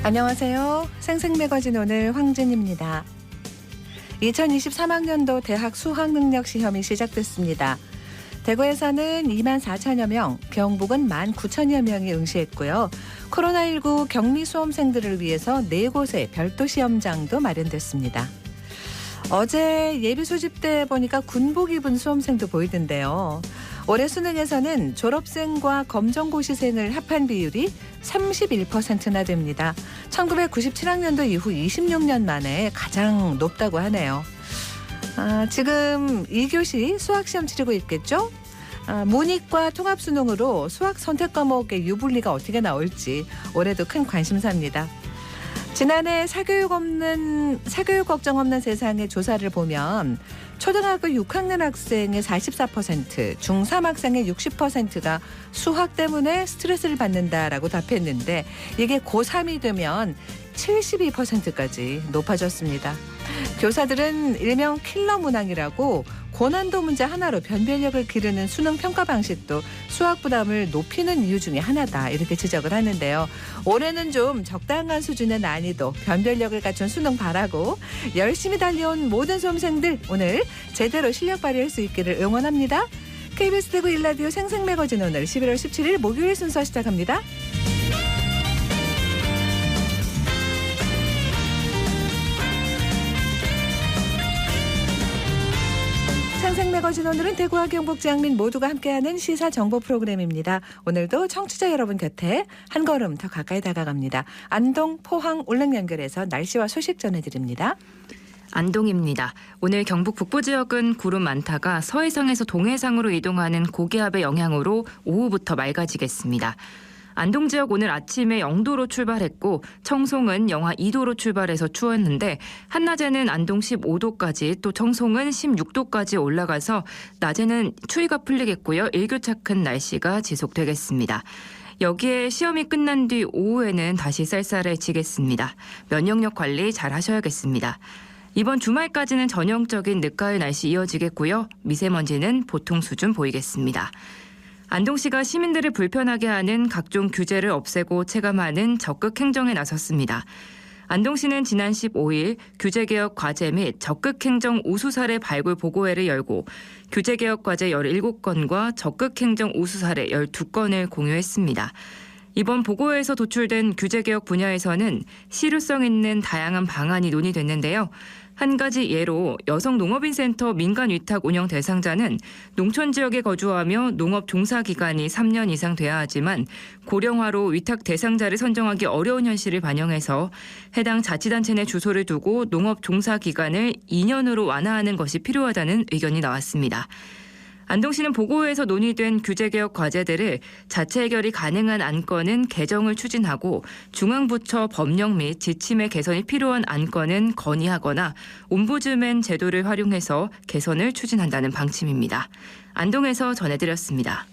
안녕하세요. 생생매거진 오늘 황진입니다. 2023학년도 대학 수학능력시험이 시작됐습니다. 대구에서는 2만 4천여 명, 경북은 1만 9천여 명이 응시했고요. 코로나19 격리 수험생들을 위해서 4곳의 별도 시험장도 마련됐습니다. 어제 예비 소집 때 보니까 군복 입은 수험생도 보이던데요. 올해 수능에서는 졸업생과 검정고시생을 합한 비율이 31%나 됩니다. 1997학년도 이후 26년 만에 가장 높다고 하네요. 지금 2교시 수학시험 치르고 있겠죠? 문이과 통합수능으로 수학 선택 과목의 유불리가 어떻게 나올지 올해도 큰 관심사입니다. 지난해 사교육 걱정 없는 세상의 조사를 보면 초등학교 6학년 학생의 44%, 중3 학생의 60%가 수학 때문에 스트레스를 받는다라고 답했는데 이게 고3이 되면 72%까지 높아졌습니다. 교사들은 일명 킬러 문항이라고 고난도 문제 하나로 변별력을 기르는 수능 평가 방식도 수학 부담을 높이는 이유 중에 하나다 이렇게 지적을 하는데요. 올해는 좀 적당한 수준의 난이도, 변별력을 갖춘 수능 바라고 열심히 달려온 모든 수험생들 오늘 제대로 실력 발휘할 수 있기를 응원합니다. KBS 대구 1라디오 생생매거진 오늘 11월 17일 목요일 순서 시작합니다. 생생매거진 오늘은 대구와 경북 장민 모두가 함께하는 시사정보 프로그램입니다. 오늘도 청취자 여러분 곁에 한 걸음 더 가까이 다가갑니다. 안동, 포항, 울릉 연결해서 날씨와 소식 전해드립니다. 안동입니다. 오늘 경북 북부 지역은 구름 많다가 서해상에서 동해상으로 이동하는 고기압의 영향으로 오후부터 맑아지겠습니다. 안동 지역 오늘 아침에 0도로 출발했고 청송은 영하 2도로 출발해서 추웠는데 한낮에는 안동 15도까지 또 청송은 16도까지 올라가서 낮에는 추위가 풀리겠고요. 일교차큰 날씨가 지속되겠습니다. 여기에 시험이 끝난 뒤 오후에는 다시 쌀쌀해지겠습니다. 면역력 관리 잘 하셔야겠습니다. 이번 주말까지는 전형적인 늦가을 날씨 이어지겠고요. 미세먼지는 보통 수준 보이겠습니다. 안동시가 시민들을 불편하게 하는 각종 규제를 없애고 체감하는 적극 행정에 나섰습니다. 안동시는 지난 15일 규제개혁 과제 및 적극 행정 우수 사례 발굴 보고회를 열고 규제개혁 과제 17건과 적극 행정 우수 사례 12건을 공유했습니다. 이번 보고회에서 도출된 규제개혁 분야에서는 실효성 있는 다양한 방안이 논의됐는데요. 한 가지 예로 여성농업인센터 민간위탁 운영 대상자는 농촌 지역에 거주하며 농업 종사 기간이 3년 이상 돼야 하지만 고령화로 위탁 대상자를 선정하기 어려운 현실을 반영해서 해당 자치단체 내 주소를 두고 농업 종사 기간을 2년으로 완화하는 것이 필요하다는 의견이 나왔습니다. 안동시는 보고회에서 논의된 규제개혁 과제들을 자체 해결이 가능한 안건은 개정을 추진하고 중앙부처 법령 및 지침의 개선이 필요한 안건은 건의하거나 옴부즈맨 제도를 활용해서 개선을 추진한다는 방침입니다. 안동에서 전해드렸습니다.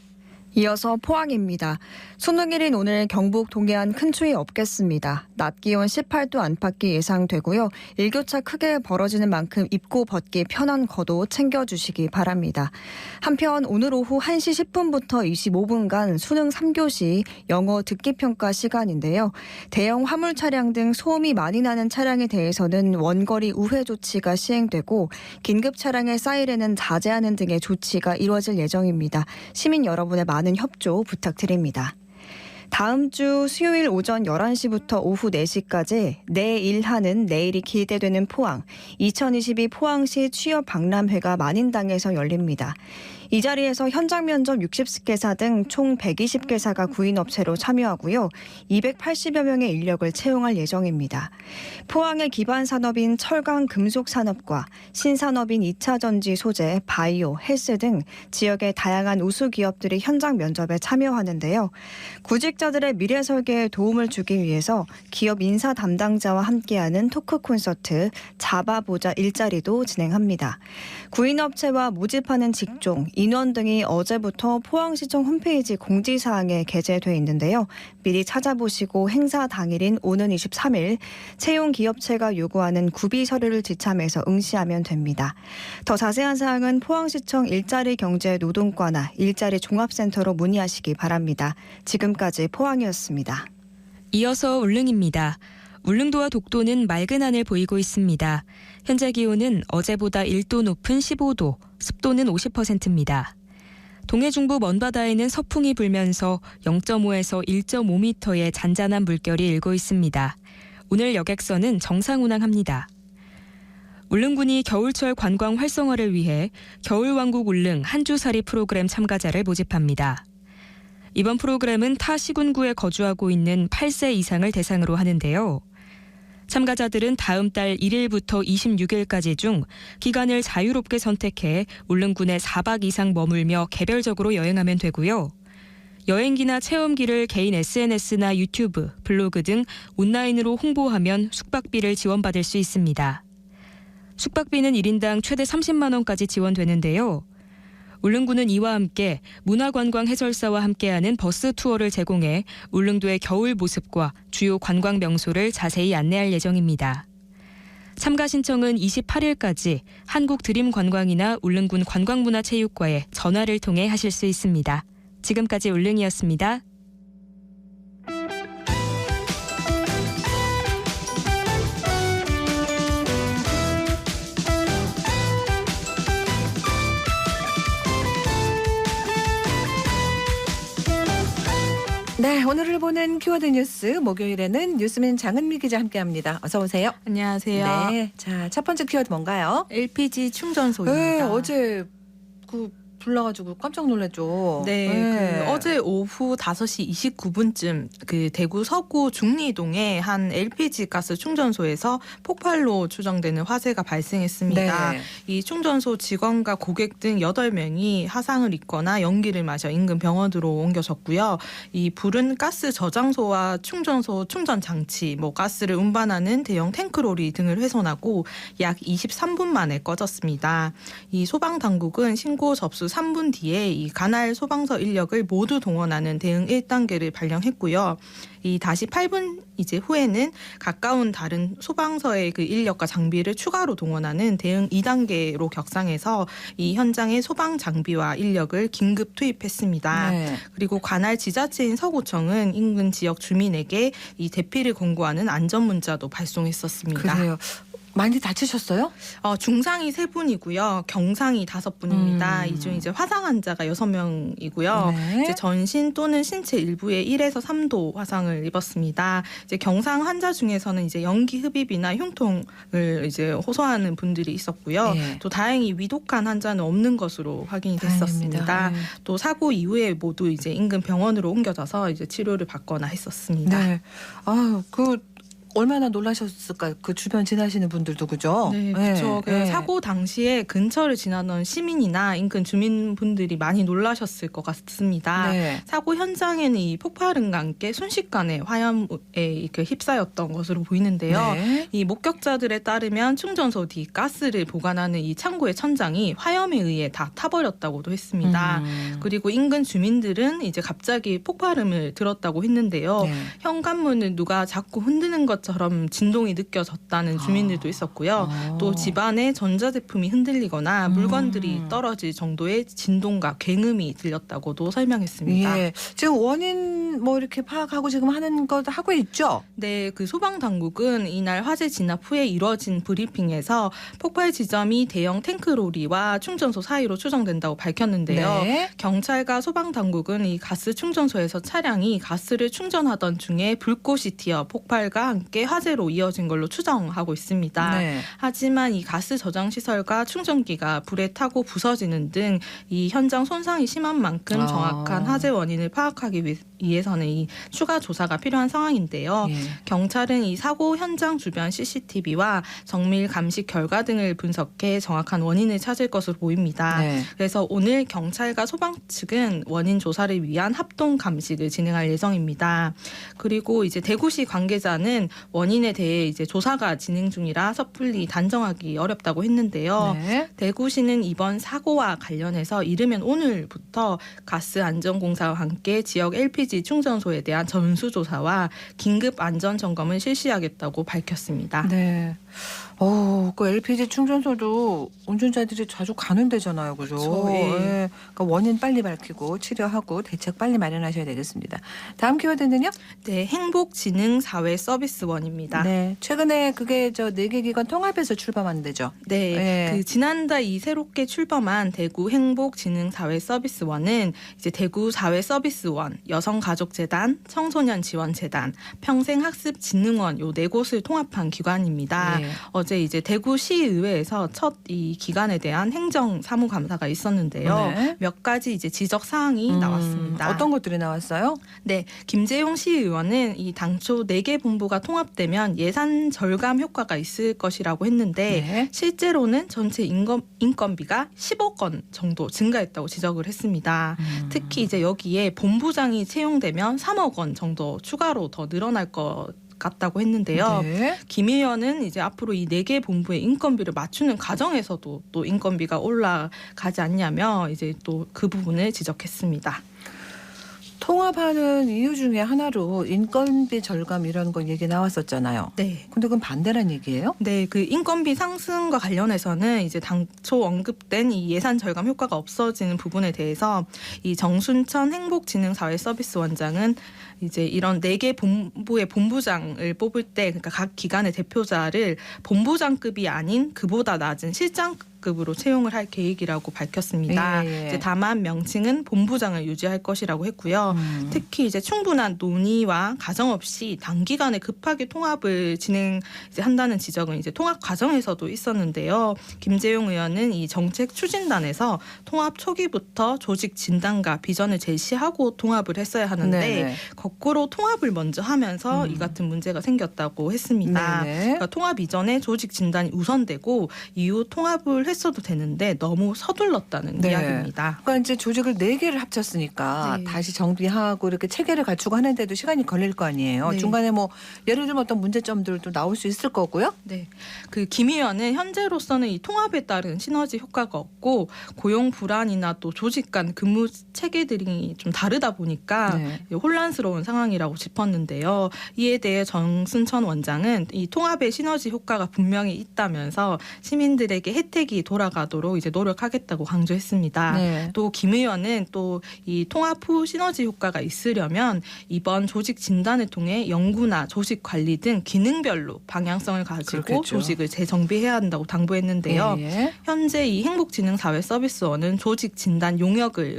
이어서 포항입니다. 수능일인 오늘 경북 동해안 큰 추위 없겠습니다. 낮 기온 18도 안팎이 예상되고요. 일교차 크게 벌어지는 만큼 입고 벗기 편한 겉옷 챙겨주시기 바랍니다. 한편 오늘 오후 1시 10분부터 25분간 수능 3교시 영어 듣기평가 시간인데요. 대형 화물 차량 등 소음이 많이 나는 차량에 대해서는 원거리 우회 조치가 시행되고 긴급 차량의 사이렌은 자제하는 등의 조치가 이루어질 예정입니다. 시민 여러분의 많은 협조 부탁드립니다. 다음 주 수요일 오전 11시부터 오후 4시까지 내일하는 내일이 기대되는 포항 2022 포항시 취업 박람회가 만인당에서 열립니다. 이 자리에서 현장 면접 60개사 등 총 120개사가 구인업체로 참여하고요. 280여 명의 인력을 채용할 예정입니다. 포항의 기반 산업인 철강 금속 산업과 신산업인 2차 전지 소재, 바이오, 헬스 등 지역의 다양한 우수 기업들이 현장 면접에 참여하는데요. 구직자들의 미래 설계에 도움을 주기 위해서 기업 인사 담당자와 함께하는 토크 콘서트 잡아보자 일자리도 진행합니다. 구인업체와 모집하는 직종, 인원 등이 어제부터 포항시청 홈페이지 공지사항에 게재돼 있는데요. 미리 찾아보시고 행사 당일인 오는 23일 채용 기업체가 요구하는 구비 서류를 지참해서 응시하면 됩니다. 더 자세한 사항은 포항시청 일자리 경제 노동과나 일자리 종합센터로 문의하시기 바랍니다. 지금까지 포항이었습니다. 이어서 울릉입니다. 울릉도와 독도는 맑은 하늘 보이고 있습니다. 현재 기온은 어제보다 1도 높은 15도, 습도는 50%입니다. 동해 중부 먼바다에는 서풍이 불면서 0.5에서 1.5m의 잔잔한 물결이 일고 있습니다. 오늘 여객선은 정상 운항합니다. 울릉군이 겨울철 관광 활성화를 위해 겨울왕국 울릉 한주살이 프로그램 참가자를 모집합니다. 이번 프로그램은 타 시군구에 거주하고 있는 8세 이상을 대상으로 하는데요. 참가자들은 다음 달 1일부터 26일까지 중 기간을 자유롭게 선택해 울릉군에 4박 이상 머물며 개별적으로 여행하면 되고요. 여행기나 체험기를 개인 SNS나 유튜브, 블로그 등 온라인으로 홍보하면 숙박비를 지원받을 수 있습니다. 숙박비는 1인당 최대 30만 원까지 지원되는데요. 울릉군은 이와 함께 문화관광 해설사와 함께하는 버스 투어를 제공해 울릉도의 겨울 모습과 주요 관광 명소를 자세히 안내할 예정입니다. 참가 신청은 28일까지 한국드림관광이나 울릉군 관광문화체육과에 전화를 통해 하실 수 있습니다. 지금까지 울릉이었습니다. 네, 오늘을 보는 키워드 뉴스 목요일에는 뉴스맨 장은미 기자 함께합니다. 어서 오세요. 안녕하세요. 네, 자, 첫 번째 키워드 뭔가요? LPG 충전소입니다. 네, 어제 불러가지고 깜짝 놀랐죠. 네, 그 어제 오후 5시 29분쯤 그 대구 서구 중리동의 한 LPG 가스 충전소에서 폭발로 추정되는 화재가 발생했습니다. 네. 이 충전소 직원과 고객 등 8명이 화상을 입거나 연기를 마셔 인근 병원으로 옮겨졌고요. 이 불은 가스 저장소와 충전소 충전 장치, 가스를 운반하는 대형 탱크로리 등을 훼손하고 약 23분 만에 꺼졌습니다. 이 소방 당국은 신고 접수 3분 뒤에 이 관할 소방서 인력을 모두 동원하는 대응 1단계를 발령했고요. 이 다시 8분 이제 후에는 가까운 다른 소방서의 그 인력과 장비를 추가로 동원하는 대응 2단계로 격상해서 이 현장에 소방 장비와 인력을 긴급 투입했습니다. 네. 그리고 관할 지자체인 서구청은 인근 지역 주민에게 이 대피를 권고하는 안전 문자도 발송했었습니다. 그래요. 많이 다치셨어요? 중상이 3분이고요. 경상이 5분입니다. 이 중 이제 화상 환자가 6명이고요. 네. 이제 전신 또는 신체 일부에 1에서 3도 화상을 입었습니다. 이제 경상 환자 중에서는 이제 연기 흡입이나 흉통을 이제 호소하는 분들이 있었고요. 네. 또 다행히 위독한 환자는 없는 것으로 확인이 됐었습니다. 다행입니다. 또 사고 이후에 모두 이제 인근 병원으로 옮겨져서 이제 치료를 받거나 했었습니다. 네. 아유, 얼마나 놀라셨을까요? 그 주변 지나시는 분들도 그죠? 네, 그렇죠. 사고 당시에 근처를 지나던 시민이나 인근 주민분들이 많이 놀라셨을 것 같습니다. 네. 사고 현장에는 이 폭발음과 함께 순식간에 화염에 휩싸였던 것으로 보이는데요. 네. 이 목격자들에 따르면 충전소 뒤 가스를 보관하는 이 창고의 천장이 화염에 의해 다 타버렸다고도 했습니다. 그리고 인근 주민들은 이제 갑자기 폭발음을 들었다고 했는데요. 네. 현관문을 누가 자꾸 흔드는 것처럼 진동이 느껴졌다는 주민들도 있었고요. 또 집안에 전자제품이 흔들리거나 물건들이 떨어질 정도의 진동과 굉음이 들렸다고도 설명했습니다. 예. 지금 원인 이렇게 파악하고 지금 하는 거 하고 있죠? 네, 그 소방 당국은 이날 화재 진압 후에 이뤄진 브리핑에서 폭발 지점이 대형 탱크로리와 충전소 사이로 추정된다고 밝혔는데요. 네. 경찰과 소방 당국은 이 가스 충전소에서 차량이 가스를 충전하던 중에 불꽃이 튀어 폭발과 함께 화재로 이어진 걸로 추정하고 있습니다. 네. 하지만 이 가스 저장 시설과 충전기가 불에 타고 부서지는 등 이 현장 손상이 심한 만큼 정확한 화재 원인을 파악하기 위해서는 이 추가 조사가 필요한 상황인데요. 예. 경찰은 이 사고 현장 주변 CCTV와 정밀 감식 결과 등을 분석해 정확한 원인을 찾을 것으로 보입니다. 네. 그래서 오늘 경찰과 소방 측은 원인 조사를 위한 합동 감식을 진행할 예정입니다. 그리고 이제 대구시 관계자는 원인에 대해 이제 조사가 진행 중이라 섣불리 단정하기 어렵다고 했는데요. 네. 대구시는 이번 사고와 관련해서 이르면 오늘부터 가스안전공사와 함께 지역 LPG 충전소에 대한 전수조사와 긴급 안전점검을 실시하겠다고 밝혔습니다. 네. 그 LPG 충전소도 운전자들이 자주 가는 데잖아요. 그죠? 그렇죠. 예. 예. 그러니까 원인 빨리 밝히고 치료하고 대책 빨리 마련하셔야 되겠습니다. 다음 키워드는요? 네, 행복지능사회서비스 서비스원입니다. 네, 최근에 그게 저 4개 기관 통합해서 출범한대죠. 네, 네. 그 지난달 이 새롭게 출범한 대구 행복지능사회서비스원은 이제 대구 사회서비스원, 여성가족재단, 청소년지원재단, 평생학습진흥원 요 4곳을 통합한 기관입니다. 네. 어제 이제 대구시의회에서 첫 이 기관에 대한 행정사무감사가 있었는데요. 네. 몇 가지 이제 지적 사항이 나왔습니다. 어떤 것들이 나왔어요? 네, 김재용 시의원은 이 당초 4개 본부가 통합되면 예산 절감 효과가 있을 것이라고 했는데 네. 실제로는 전체 인건비가 10억 원 정도 증가했다고 지적을 했습니다. 특히 이제 여기에 본부장이 채용되면 3억 원 정도 추가로 더 늘어날 것 같다고 했는데요. 네. 김 의원은 이제 앞으로 이 4개 본부의 인건비를 맞추는 과정에서도 또 인건비가 올라가지 않냐며 이제 또 그 부분을 지적했습니다. 통합하는 이유 중에 하나로 인건비 절감 이런 거 얘기 나왔었잖아요. 네. 근데 그건 반대란 얘기예요? 네, 그 인건비 상승과 관련해서는 이제 당초 언급된 이 예산 절감 효과가 없어지는 부분에 대해서 이 정순천 행복지능사회서비스원장은 이제 이런 4개 본부의 본부장을 뽑을 때 그러니까 각 기관의 대표자를 본부장급이 아닌 그보다 낮은 실장급으로 채용을 할 계획이라고 밝혔습니다. 예. 이제 다만 명칭은 본부장을 유지할 것이라고 했고요. 특히 이제 충분한 논의와 가정 없이 단기간에 급하게 통합을 한다는 지적은 이제 통합 과정에서도 있었는데요. 김재용 의원은 이 정책 추진단에서 통합 초기부터 조직 진단과 비전을 제시하고 통합을 했어야 하는데 네네. 거꾸로 통합을 먼저 하면서 이 같은 문제가 생겼다고 했습니다. 네네. 그러니까 통합 이전에 조직 진단이 우선되고 이후 통합을 했어도 되는데 너무 서둘렀다는 네. 이야기입니다. 그러니까 이제 조직을 4개를 합쳤으니까 네. 다시 정비하고 이렇게 체계를 갖추고 하는데도 시간이 걸릴 거 아니에요. 네. 중간에 뭐 예를 들면 어떤 문제점들도 나올 수 있을 거고요. 네, 그 김 의원은 현재로서는 이 통합에 따른 시너지 효과가 없고 고용 불안이나 또 조직 간 근무 체계들이 좀 다르다 보니까 네. 혼란스러운 상황이라고 짚었는데요. 이에 대해 정순천 원장은 이 통합의 시너지 효과가 분명히 있다면서 시민들에게 혜택이 돌아가도록 이제 노력하겠다고 강조했습니다. 네. 또 김 의원은 또 이 통합 후 시너지 효과가 있으려면 이번 조직 진단을 통해 연구나 조직 관리 등 기능별로 방향성을 가지고 그렇겠죠. 조직을 재정비해야 한다고 당부했는데요. 예. 현재 이 행복지능사회서비스원은 조직 진단 용역을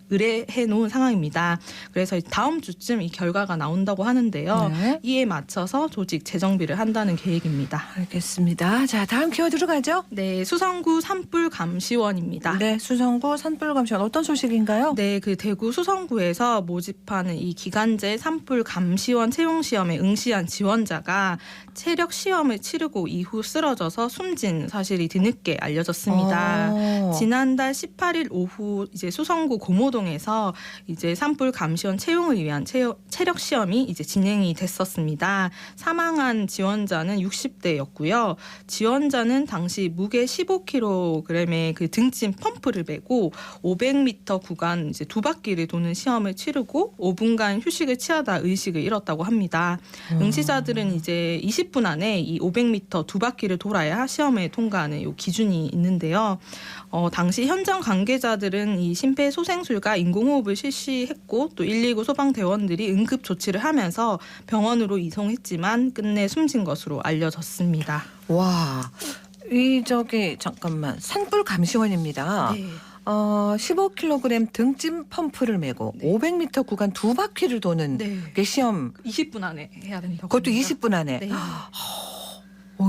의뢰해 놓은 상황입니다. 그래서 다음 주쯤 이 결과가 나온다고 하는데요. 네. 이에 맞춰서 조직 재정비를 한다는 계획입니다. 알겠습니다. 자, 다음 키워드로 가죠. 네, 수성구 산불감시원입니다. 네, 수성구 산불감시원 어떤 소식인가요? 네, 그 대구 수성구에서 모집하는 이 기간제 산불 감시원 채용 시험에 응시한 지원자가 체력 시험을 치르고 이후 쓰러져서 숨진 사실이 뒤늦게 알려졌습니다. 지난달 18일 오후 이제 수성구 고모동에서 이제 산불 감시원 채용을 위한 체력 시험이 이제 진행이 됐었습니다. 사망한 지원자는 60대였고요. 지원자는 당시 무게 15kg의 그 등짐 펌프를 메고 500m 구간 이제 2바퀴를 도는 시험을 치르고 5분간 휴식을 취하다 의식을 잃었다고 합니다. 응시자들은 이제 20분 안에 이 500m 2바퀴를 돌아야 시험에 통과하는 요 기준이 있는데요. 당시 현장 관계자들은 이 심폐소생술과 인공호흡을 실시했고 또 119 소방대원들이 응급 조치를 하면서 병원으로 이송했지만 끝내 숨진 것으로 알려졌습니다. 와, 잠깐만 산불감시원입니다. 네. 15kg 등짐 펌프를 메고 네. 500m 구간 2바퀴를 도는 네. 게 시험. 20분 안에 해야 된다고. 그것도 합니다. 20분 안에. 네.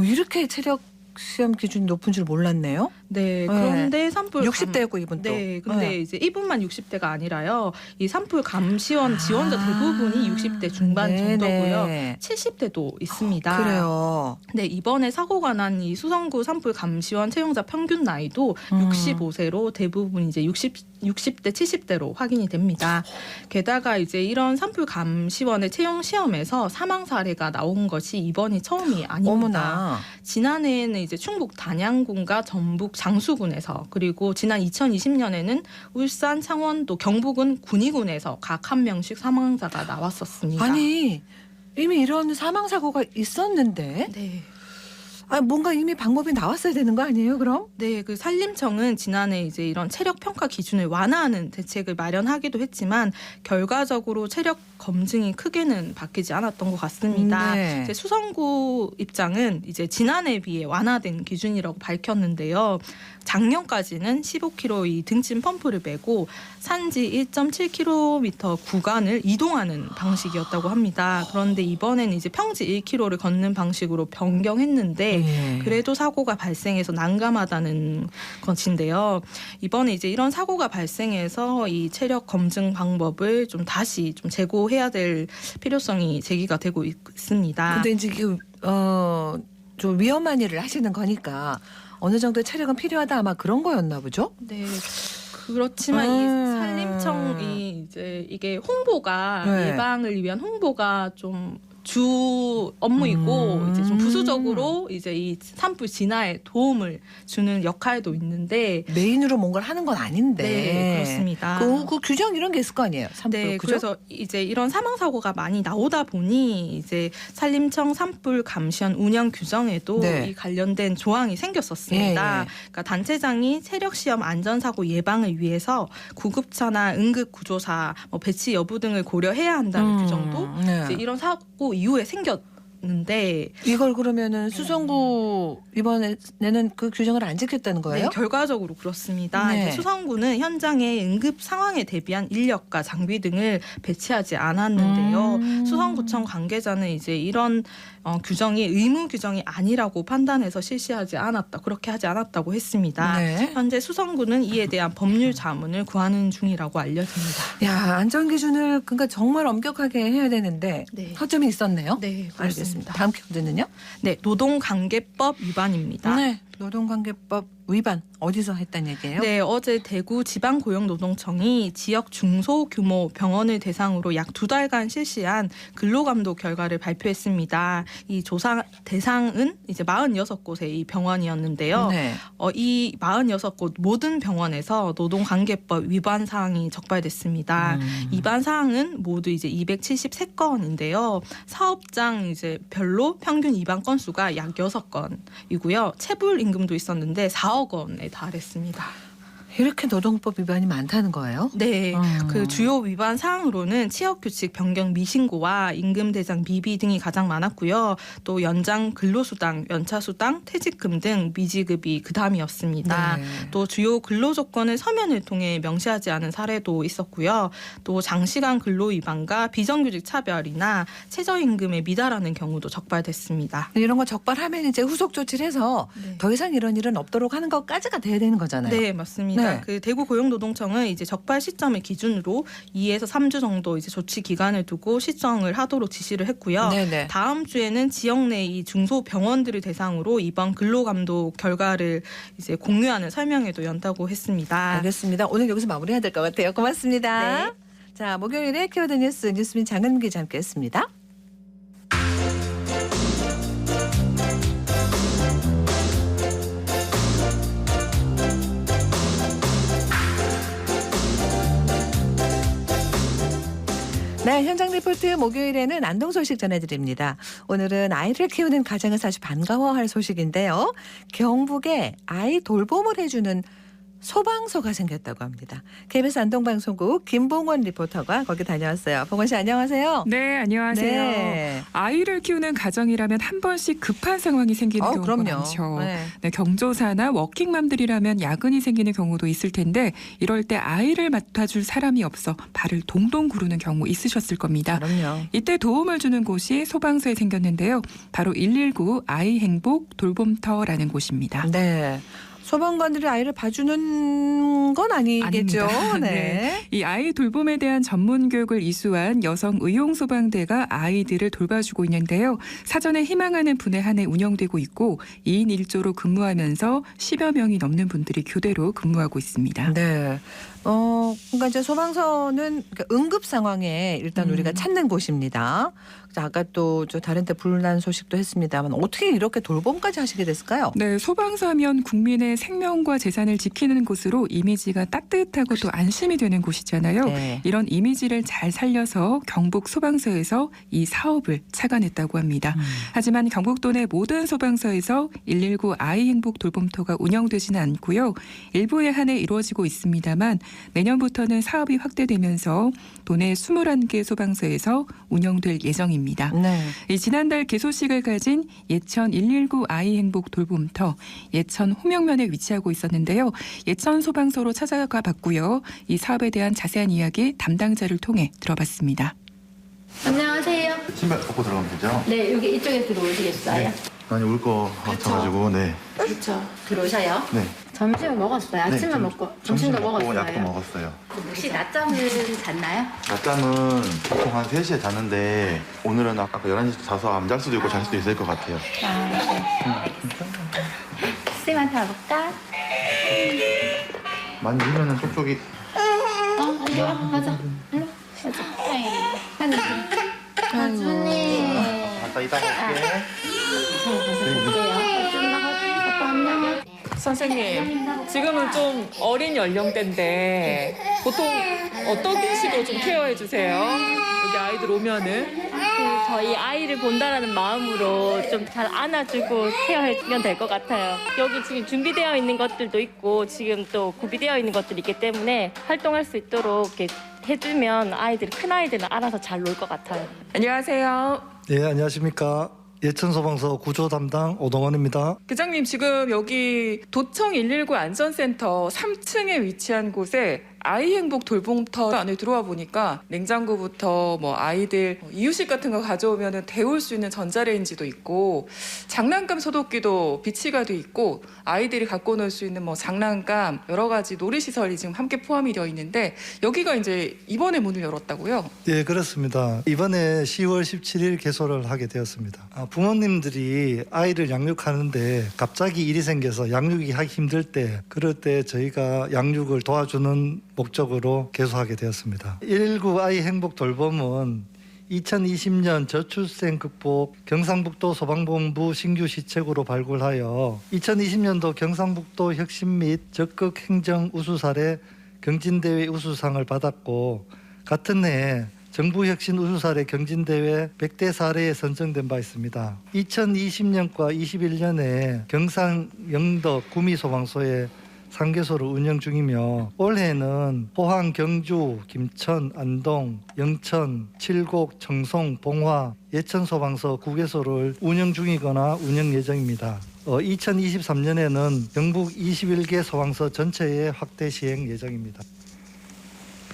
이렇게 체력 시험 기준이 높은 줄 몰랐네요. 네. 그런데 산불 60대고 이분 또. 네. 근데 이제 이분만 60대가 아니라요. 이 산불 감시원 지원자 대부분이 60대 중반 네네. 정도고요. 70대도 있습니다. 그래요. 네, 이번에 사고가 난 이 수성구 산불 감시원 채용자 평균 나이도 65세로 대부분 이제 60대, 70대로 확인이 됩니다. 게다가 이제 이런 산불 감시원의 채용 시험에서 사망 사례가 나온 것이 이번이 처음이 아닙니다. 어머나. 지난해에는 이제 충북 단양군과 전북 장수군에서 그리고 지난 2020년에는 울산, 창원도, 경북은 군위군에서 각 한 명씩 사망자가 나왔었습니다. 아니 이미 이런 사망 사고가 있었는데 네. 뭔가 이미 방법이 나왔어야 되는 거 아니에요, 그럼? 네, 그 산림청은 지난해 이제 이런 체력 평가 기준을 완화하는 대책을 마련하기도 했지만 결과적으로 체력 검증이 크게는 바뀌지 않았던 것 같습니다. 네. 이제 수성구 입장은 이제 지난해에 비해 완화된 기준이라고 밝혔는데요. 작년까지는 15km 이 등짐 펌프를 메고 산지 1.7km 구간을 이동하는 방식이었다고 합니다. 그런데 이번에는 이제 평지 1km를 걷는 방식으로 변경했는데 네. 그래도 사고가 발생해서 난감하다는 것인데요. 이번에 이제 이런 사고가 발생해서 이 체력 검증 방법을 좀 다시 좀 재고해야 될 필요성이 제기가 되고 있습니다. 근데 이제 좀 위험한 일을 하시는 거니까 어느 정도 체력은 필요하다 아마 그런 거였나 보죠? 네. 그렇지만 이 산림청이 이제 이게 홍보가 네. 예방을 위한 홍보가 좀 주 업무이고 이제 좀 부수적으로 이제 이 산불 진화에 도움을 주는 역할도 있는데 메인으로 뭔가를 하는 건 아닌데. 네, 그렇습니다. 그 규정 이런 게 있을 거 아니에요. 산불 네, 그죠? 그래서 이제 이런 사망 사고가 많이 나오다 보니 이제 산림청 산불 감시원 운영 규정에도 네. 이 관련된 조항이 생겼었습니다. 예, 예. 그러니까 단체장이 체력 시험 안전사고 예방을 위해서 구급차나 응급 구조사 배치 여부 등을 고려해야 한다는 규정도 네. 이제 이런 사고 이후에 생겼는데 이걸 그러면은 수성구 이번에는 그 규정을 안 지켰다는 거예요? 네, 결과적으로 그렇습니다. 네. 이제 수성구는 현장의 응급 상황에 대비한 인력과 장비 등을 배치하지 않았는데요. 수성구청 관계자는 이제 이런 규정이 의무 규정이 아니라고 판단해서 실시하지 않았다. 그렇게 하지 않았다고 했습니다. 네. 현재 수성구는 이에 대한 법률 자문을 구하는 중이라고 알려집니다. 야, 안전 기준을 그러니까 정말 엄격하게 해야 되는데 네. 허점이 있었네요. 네, 알겠습니다. 그렇습니다. 다음 키워드는요? 네, 노동관계법 위반입니다. 네. 노동관계법 위반 어디서 했단 얘기예요? 네, 어제 대구 지방고용노동청이 지역 중소규모 병원을 대상으로 약 2달간 실시한 근로감독 결과를 발표했습니다. 이 조사 대상은 이제 46곳의 이 병원이었는데요. 네. 이 46곳 모든 병원에서 노동관계법 위반 사항이 적발됐습니다. 위반 사항은 모두 이제 273건인데요. 사업장 이제 별로 평균 위반 건수가 약 6건이고요. 체불 임금도 있었는데 4억 원에 달했습니다. 이렇게 노동법 위반이 많다는 거예요? 네, 그 주요 위반 사항으로는 취업규칙 변경 미신고와 임금 대상 미비 등이 가장 많았고요. 또 연장 근로수당, 연차수당, 퇴직금 등 미지급이 그 다음이었습니다. 네. 또 주요 근로조건을 서면을 통해 명시하지 않은 사례도 있었고요. 또 장시간 근로 위반과 비정규직 차별이나 최저임금에 미달하는 경우도 적발됐습니다. 이런 거 적발하면 이제 후속 조치를 해서 네. 더 이상 이런 일은 없도록 하는 것까지가 돼야 되는 거잖아요. 네, 맞습니다. 네. 그 대구 고용노동청은 이제 적발 시점을 기준으로 2에서 3주 정도 이제 조치 기간을 두고 시정을 하도록 지시를 했고요. 네네. 다음 주에는 지역 내 이 중소 병원들을 대상으로 이번 근로감독 결과를 이제 공유하는 설명회도 연다고 했습니다. 알겠습니다. 오늘 여기서 마무리해야 될 것 같아요. 고맙습니다. 네. 자, 목요일에 키워드 뉴스 뉴스민 장은 기자 함께했습니다. 네, 현장 리포트 목요일에는 안동 소식 전해드립니다. 오늘은 아이를 키우는 가정을 사실 반가워할 소식인데요. 경북에 아이 돌봄을 해주는 소방서가 생겼다고 합니다. KBS 안동방송국 김봉원 리포터가 거기 다녀왔어요. 봉원 씨 안녕하세요. 네, 안녕하세요. 네. 아이를 키우는 가정이라면 한 번씩 급한 상황이 생기는 경우가 그럼요. 많죠. 네. 네, 경조사나 워킹맘들이라면 야근이 생기는 경우도 있을 텐데 이럴 때 아이를 맡아줄 사람이 없어 발을 동동 구르는 경우 있으셨을 겁니다. 그럼요. 이때 도움을 주는 곳이 소방서에 생겼는데요. 바로 119 아이 행복 돌봄터라는 곳입니다. 네. 소방관들이 아이를 봐주는 건 아니겠죠. 아닙니다. 네. 이 아이 돌봄에 대한 전문 교육을 이수한 여성 의용소방대가 아이들을 돌봐주고 있는데요. 사전에 희망하는 분에 한해 운영되고 있고 2인 1조로 근무하면서 10여 명이 넘는 분들이 교대로 근무하고 있습니다. 네. 그러니까 이제 소방서는 그러니까 응급 상황에 일단 우리가 찾는 곳입니다. 아까 또 저 다른 데 불난 소식도 했습니다만 어떻게 이렇게 돌봄까지 하시게 됐을까요? 네, 소방서면 국민의 생명과 재산을 지키는 곳으로 이미지가 따뜻하고 또 안심이 되는 곳이잖아요. 네. 이런 이미지를 잘 살려서 경북 소방서에서 이 사업을 착안했다고 합니다. 하지만 경북도 내 모든 소방서에서 119 아이 행복 돌봄터가 운영되지는 않고요. 일부에 한해 이루어지고 있습니다만 내년부터는 사업이 확대되면서 도내 21개 소방서에서 운영될 예정입니다. 네. 이 지난달 개소식을 가진 예천 119 아이 행복 돌봄터 예천 호명면에 위치하고 있었는데요. 예천 소방서로 찾아가 봤고요. 이 사업에 대한 자세한 이야기 담당자를 통해 들어봤습니다. 안녕하세요. 신발 벗고 들어가면 되죠? 네, 여기 이쪽에 들어오시겠어요? 많이 올 거 같아가지고 네. 그렇죠. 들어오셔요. 네. 점심을 먹었어요. 아침을 네, 먹고 점심도 먹었어요. 약도 먹었어요. 혹시 낮잠은 잤나요? 낮잠은 보통 한 3시에 자는데 오늘은 아까 11시 자서 안 잘 수도 있고 잘 수도 있을 것 같아요. 아, 네. 쌤한테 와볼까? 만지면은 쪽쪽이 이리 와. 가자. 이리 와. 가자. 가준이. 갔다 이따가 올게. 선생님, 지금은 좀 어린 연령대인데 보통 어떤 식으로 좀 케어해 주세요? 여기 아이들 오면은 저희 아이를 본다라는 마음으로 좀 잘 안아주고 케어해주면 될 것 같아요. 여기 지금 준비되어 있는 것들도 있고 지금 또 구비되어 있는 것들이 있기 때문에 활동할 수 있도록 이렇게 해주면 아이들이 큰 아이들은 알아서 잘 놀 것 같아요. 안녕하세요. 네, 안녕하십니까. 예천소방서 구조 담당 오동원입니다. 계장님, 지금 여기 도청 119 안전센터 3층에 위치한 곳에 아이 행복 돌봄터 안에 들어와 보니까 냉장고부터 뭐 아이들 이유식 같은 거 가져오면 데울 수 있는 전자레인지도 있고 장난감 소독기도 비치가 돼 있고 아이들이 갖고 놀 수 있는 뭐 장난감 여러 가지 놀이시설이 지금 함께 포함이 되어 있는데 여기가 이제 이번에 문을 열었다고요? 예, 그렇습니다. 이번에 10월 17일 개소를 하게 되었습니다. 부모님들이 아이를 양육하는데 갑자기 일이 생겨서 양육이 하기 힘들 때 그럴 때 저희가 양육을 도와주는 목적으로 개소하게 되었습니다. 119 아이 행복 돌봄은 2020년 저출생 극복 경상북도 소방본부 신규 시책으로 발굴하여 2020년도 경상북도 혁신 및 적극 행정 우수 사례 경진대회 우수상을 받았고 같은 해에 정부혁신 우수사례 경진대회 100대 사례에 선정된 바 있습니다. 2020년과 21년에 경상 영덕 구미소방서에 상개소를 운영 중이며 올해는 포항, 경주, 김천, 안동, 영천, 칠곡, 청송, 봉화, 예천소방서 9개소를 운영 중이거나 운영 예정입니다. 2023년에는 경북 21개 소방서 전체에 확대 시행 예정입니다.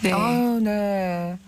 네. 네.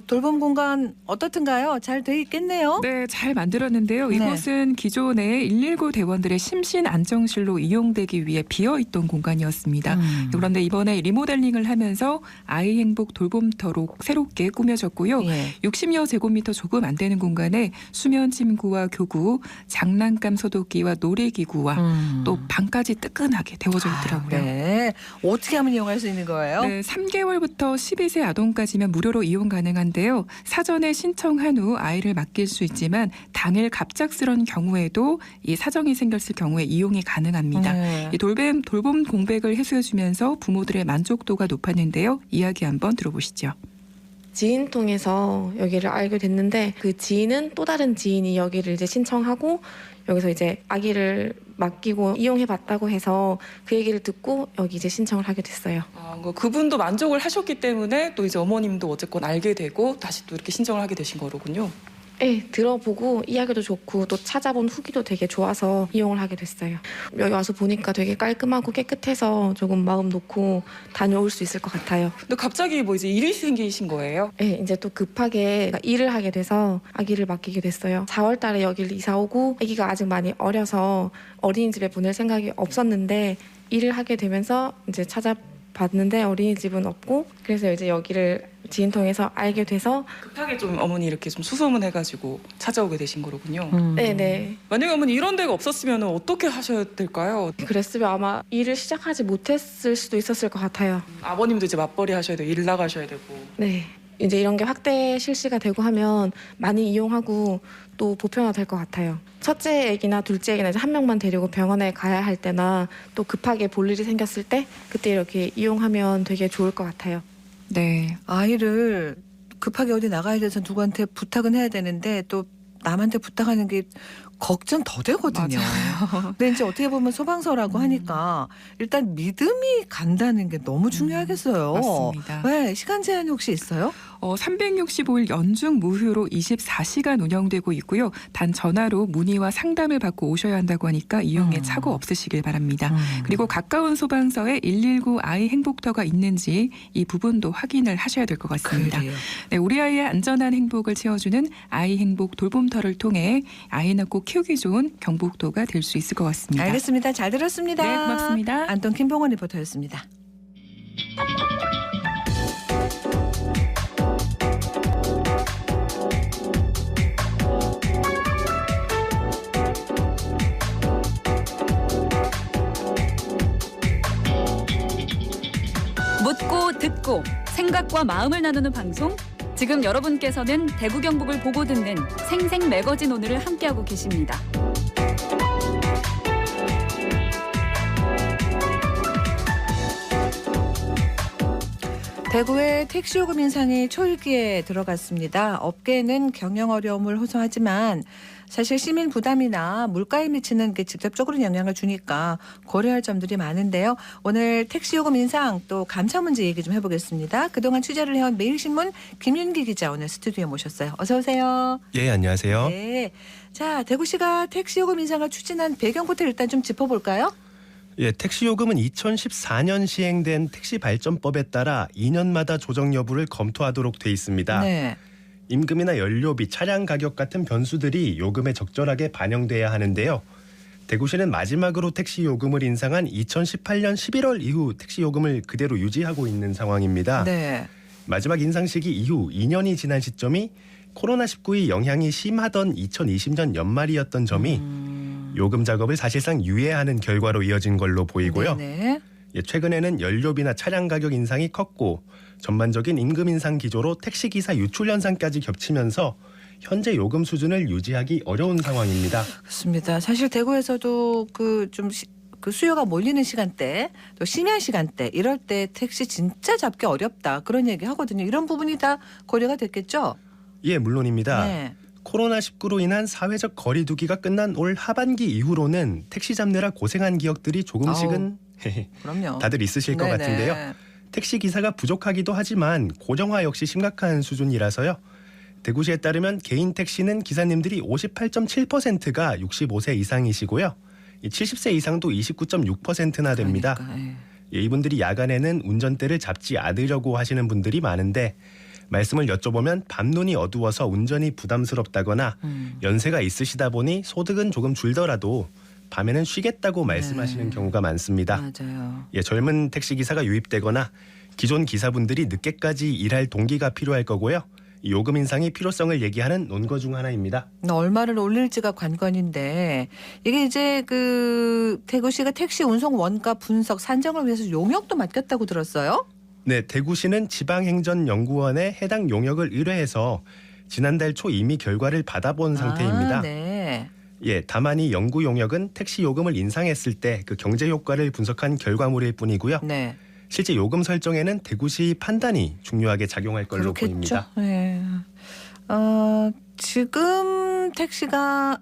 돌봄 공간 어떻든가요? 잘 돼 있겠네요. 네, 잘 만들었는데요. 네. 이곳은 기존에 119 대원들의 심신 안정실로 이용되기 위해 비어있던 공간이었습니다. 그런데 이번에 리모델링을 하면서 아이 행복 돌봄터로 새롭게 꾸며졌고요. 예. 60여 제곱미터 조금 안 되는 공간에 수면 침구와 교구, 장난감 소독기와 놀이기구와 또 방까지 뜨끈하게 데워져 있더라고요. 네. 어떻게 하면 이용할 수 있는 거예요? 네, 3개월부터 12세 아동까지면 무료로 이용 가능한데요. 사전에 신청한 후 아이를 맡길 수 있지만 당일 갑작스런 경우에도 이 사정이 생겼을 경우에 이용이 가능합니다. 네. 이 돌봄 공백을 해소해주면서 부모들의 만족도가 높았는데요. 이야기 한번 들어보시죠. 지인 통해서 여기를 알게 됐는데 그 지인은 또 다른 지인이 여기를 이제 신청하고 여기서 이제 아기를 맡기고 이용해봤다고 해서 그 얘기를 듣고 여기 이제 신청을 하게 됐어요. 그분도 만족을 하셨기 때문에 또 이제 어머님도 어쨌건 알게 되고 다시 또 이렇게 신청을 하게 되신 거로군요. 네, 들어보고 이야기도 좋고 또 찾아본 후기도 되게 좋아서 이용을 하게 됐어요. 여기 와서 보니까 되게 깔끔하고 깨끗해서 조금 마음 놓고 다녀올 수 있을 것 같아요. 근데 갑자기 뭐 이제 일이 생기신 거예요? 네, 이제 또 급하게 일을 하게 돼서 아기를 맡기게 됐어요. 4월 달에 여기를 이사 오고 아기가 아직 많이 어려서 어린이집에 보낼 생각이 없었는데 일을 하게 되면서 이제 찾아봤는데 어린이집은 없고 그래서 이제 여기를 지인 통해서 알게 돼서 급하게 좀 어머니 이렇게 좀 수소문해가지고 찾아오게 되신 거로군요. 네네. 만약에 어머니 이런 데가 없었으면 어떻게 하셔야 될까요? 그랬으면 아마 일을 시작하지 못했을 수도 있었을 것 같아요. 아버님도 이제 맞벌이 하셔야 되고 일 나가셔야 되고. 네. 이제 이런 게 확대 실시가 되고 하면 많이 이용하고 또 보편화될 것 같아요. 첫째 애기나 둘째 애기나 이제 한 명만 데리고 병원에 가야 할 때나 또 급하게 볼 일이 생겼을 때 그때 이렇게 이용하면 되게 좋을 것 같아요. 네. 아이를 급하게 어디 나가야 돼서 누구한테 부탁은 해야 되는데 또 남한테 부탁하는 게 걱정 더 되거든요. 근데 이제 어떻게 보면 소방서라고 하니까 일단 믿음이 간다는 게 너무 중요하겠어요. 맞습니다. 네, 시간 제한이 혹시 있어요? 365일 연중 무휴로 24시간 운영되고 있고요. 단 전화로 문의와 상담을 받고 오셔야 한다고 하니까 이용에 착오 없으시길 바랍니다. 그리고 가까운 소방서에 119 아이 행복터가 있는지 이 부분도 확인을 하셔야 될 것 같습니다. 네, 우리 아이의 안전한 행복을 채워주는 아이 행복 돌봄터를 통해 아이 낳고 키우기 좋은 경북도가 될 수 있을 것 같습니다. 알겠습니다. 잘 들었습니다. 네, 고맙습니다. 안동 김봉원 리포터였습니다. 묻고 듣고 생각과 마음을 나누는 방송. 지금 여러분께서는 대구 경북을 보고 듣는 생생 매거진 오늘을 함께하고 계십니다. 대구의 택시요금 인상이 초일기에 들어갔습니다. 업계는 경영 어려움을 호소하지만 사실 시민 부담이나 물가에 미치는 게 직접적으로 영향을 주니까 고려할 점들이 많은데요. 오늘 택시요금 인상 또 감차 문제 얘기 좀 해보겠습니다. 그동안 취재를 해온 매일신문 김윤기 기자 오늘 스튜디오에 모셨어요. 어서 오세요. 예, 안녕하세요. 네. 자, 대구시가 택시요금 인상을 추진한 배경부터 일단 좀 짚어볼까요? 예, 택시요금은 2014년 시행된 택시발전법에 따라 2년마다 조정 여부를 검토하도록 돼 있습니다. 네. 임금이나 연료비, 차량 가격 같은 변수들이 요금에 적절하게 반영돼야 하는데요. 대구시는 마지막으로 택시요금을 인상한 2018년 11월 이후 택시요금을 그대로 유지하고 있는 상황입니다. 네. 마지막 인상 시기 이후 2년이 지난 시점이 코로나19의 영향이 심하던 2020년 연말이었던 점이 요금 작업을 사실상 유예하는 결과로 이어진 걸로 보이고요. 네네. 예, 최근에는 연료비나 차량 가격 인상이 컸고 전반적인 임금 인상 기조로 택시기사 유출 현상까지 겹치면서 현재 요금 수준을 유지하기 어려운 상황입니다. 그렇습니다. 사실 대구에서도 그 수요가 몰리는 시간대, 또 심야 시간대 이럴 때 택시 진짜 잡기 어렵다 그런 얘기 하거든요. 이런 부분이 다 고려가 됐겠죠? 예, 물론입니다. 네. 코로나19로 인한 사회적 거리 두기가 끝난 올 하반기 이후로는 택시 잡느라 고생한 기억들이 조금씩은 그럼요. 다들 있으실 것 네네. 같은데요. 택시 기사가 부족하기도 하지만 고령화 역시 심각한 수준이라서요. 대구시에 따르면 개인 택시는 기사님들이 58.7%가 65세 이상이시고요. 70세 이상도 29.6%나 됩니다. 그러니까, 예, 이분들이 야간에는 운전대를 잡지 않으려고 하시는 분들이 많은데 말씀을 여쭤보면 밤눈이 어두워서 운전이 부담스럽다거나 연세가 있으시다 보니 소득은 조금 줄더라도 밤에는 쉬겠다고 말씀하시는 경우가 많습니다. 맞아요. 예, 젊은 택시기사가 유입되거나 기존 기사분들이 늦게까지 일할 동기가 필요할 거고요. 이 요금 인상이 필요성을 얘기하는 논거 중 하나입니다. 얼마를 올릴지가 관건인데 이게 이제 그 대구시가 택시 운송 원가 분석 산정을 위해서 용역도 맡겼다고 들었어요? 네, 대구시는 지방행정연구원에 해당 용역을 의뢰해서 지난달 초 이미 결과를 받아본 상태입니다. 네. 예, 다만 이 연구 용역은 택시 요금을 인상했을 때 그 경제 효과를 분석한 결과물일 뿐이고요. 네. 실제 요금 설정에는 대구시 판단이 중요하게 작용할 걸로 그렇겠죠. 보입니다. 네. 지금 택시가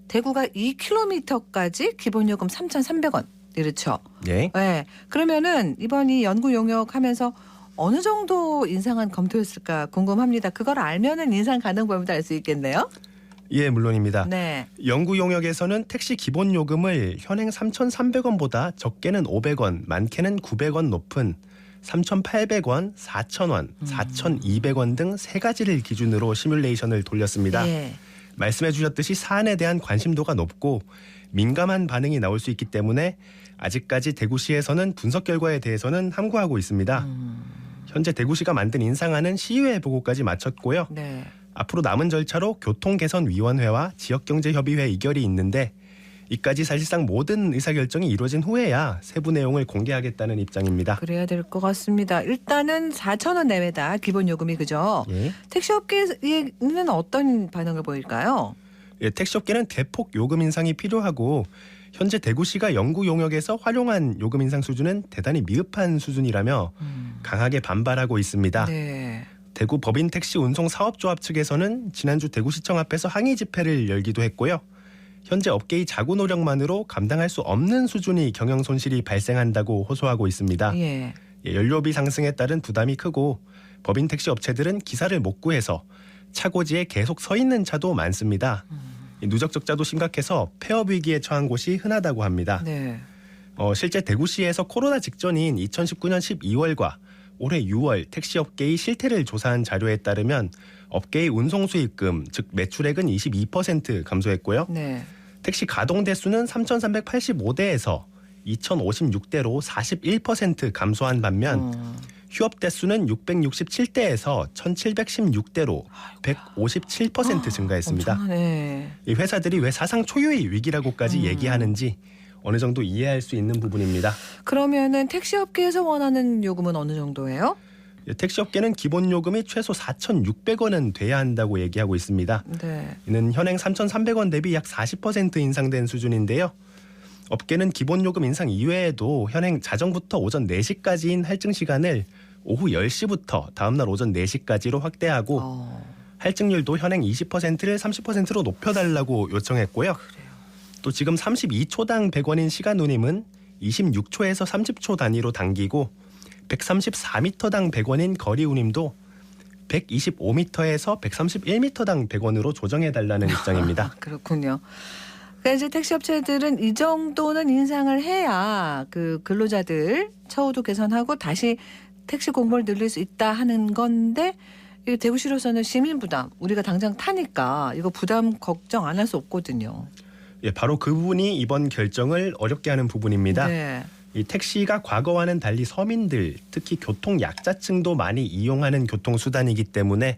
대구가 2km까지 기본 요금 3,300원. 그렇죠. 네. 네. 그러면은 이번 이 연구 용역하면서 어느 정도 인상은 검토했을까 궁금합니다. 그걸 알면은 인상 가능 범위도 알 수 있겠네요. 예, 물론입니다. 네. 연구 용역에서는 택시 기본 요금을 현행 3,300원보다 적게는 500원, 많게는 900원 높은 3,800원, 4,000원, 4,200원 등 세 가지를 기준으로 시뮬레이션을 돌렸습니다. 예. 말씀해 주셨듯이 사안에 대한 관심도가 높고 민감한 반응이 나올 수 있기 때문에 아직까지 대구시에서는 분석 결과에 대해서는 함구하고 있습니다. 현재 대구시가 만든 인상안은 시의회 보고까지 마쳤고요. 네. 앞으로 남은 절차로 교통개선위원회와 지역경제협의회 의결이 있는데 이까지 사실상 모든 의사결정이 이루어진 후에야 세부 내용을 공개하겠다는 입장입니다. 그래야 될 것 같습니다. 일단은 4,000원 내외다 기본 요금이 그죠? 예. 택시업계는 어떤 반응을 보일까요? 예, 택시업계는 대폭 요금 인상이 필요하고 현재 대구시가 영구 용역에서 활용한 요금 인상 수준은 대단히 미흡한 수준이라며 강하게 반발하고 있습니다. 네. 대구 법인 택시 운송 사업조합 측에서는 지난주 대구시청 앞에서 항의 집회를 열기도 했고요. 현재 업계의 자구 노력만으로 감당할 수 없는 수준의 경영 손실이 발생한다고 호소하고 있습니다. 예. 연료비 상승에 따른 부담이 크고 법인 택시 업체들은 기사를 못 구해서 차고지에 계속 서 있는 차도 많습니다. 누적 적자도 심각해서 폐업 위기에 처한 곳이 흔하다고 합니다. 네. 실제 대구시에서 코로나 직전인 2019년 12월과 올해 6월 택시업계의 실태를 조사한 자료에 따르면 업계의 운송 수익금, 즉 매출액은 22% 감소했고요. 네. 택시 가동 대수는 3,385대에서 2,056대로 41% 감소한 반면 휴업 대수는 667대에서 1,716대로 157% 증가했습니다. 엄청나네. 이 회사들이 왜 사상 초유의 위기라고까지 얘기하는지 어느 정도 이해할 수 있는 부분입니다. 그러면은 택시업계에서 원하는 요금은 어느 정도예요? 택시업계는 기본 요금이 최소 4,600원은 돼야 한다고 얘기하고 있습니다. 네. 이는 현행 3,300원 대비 약 40% 인상된 수준인데요. 업계는 기본 요금 인상 이외에도 현행 자정부터 오전 4시까지인 할증 시간을 오후 10시부터 다음날 오전 4시까지로 확대하고 할증률도 현행 20%를 30%로 높여달라고 요청했고요. 또 지금 32초당 100원인 시간 운임은 26초에서 30초 단위로 당기고 134m당 100원인 거리 운임도 125m에서 131m당 100원으로 조정해달라는 입장입니다. 그렇군요. 그러니까 이제 택시업체들은 이 정도는 인상을 해야 그 근로자들 처우도 개선하고 다시 택시 공급을 늘릴 수 있다 하는 건데 이 대구시로서는 시민 부담, 우리가 당장 타니까 이거 부담 걱정 안 할 수 없거든요. 예, 바로 그 부분이 이번 결정을 어렵게 하는 부분입니다. 네. 이 택시가 과거와는 달리 서민들, 특히 교통 약자층도 많이 이용하는 교통수단이기 때문에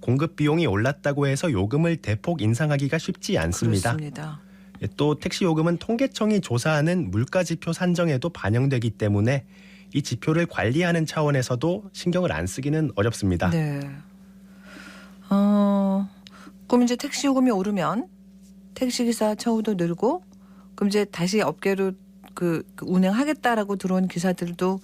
공급 비용이 올랐다고 해서 요금을 대폭 인상하기가 쉽지 않습니다. 그렇습니다. 예, 또 택시 요금은 통계청이 조사하는 물가지표 산정에도 반영되기 때문에 이 지표를 관리하는 차원에서도 신경을 안 쓰기는 어렵습니다. 네. 그럼 이제 택시 요금이 오르면 택시기사 처우도 늘고 그럼 이제 다시 업계로 그 운행하겠다라고 들어온 기사들도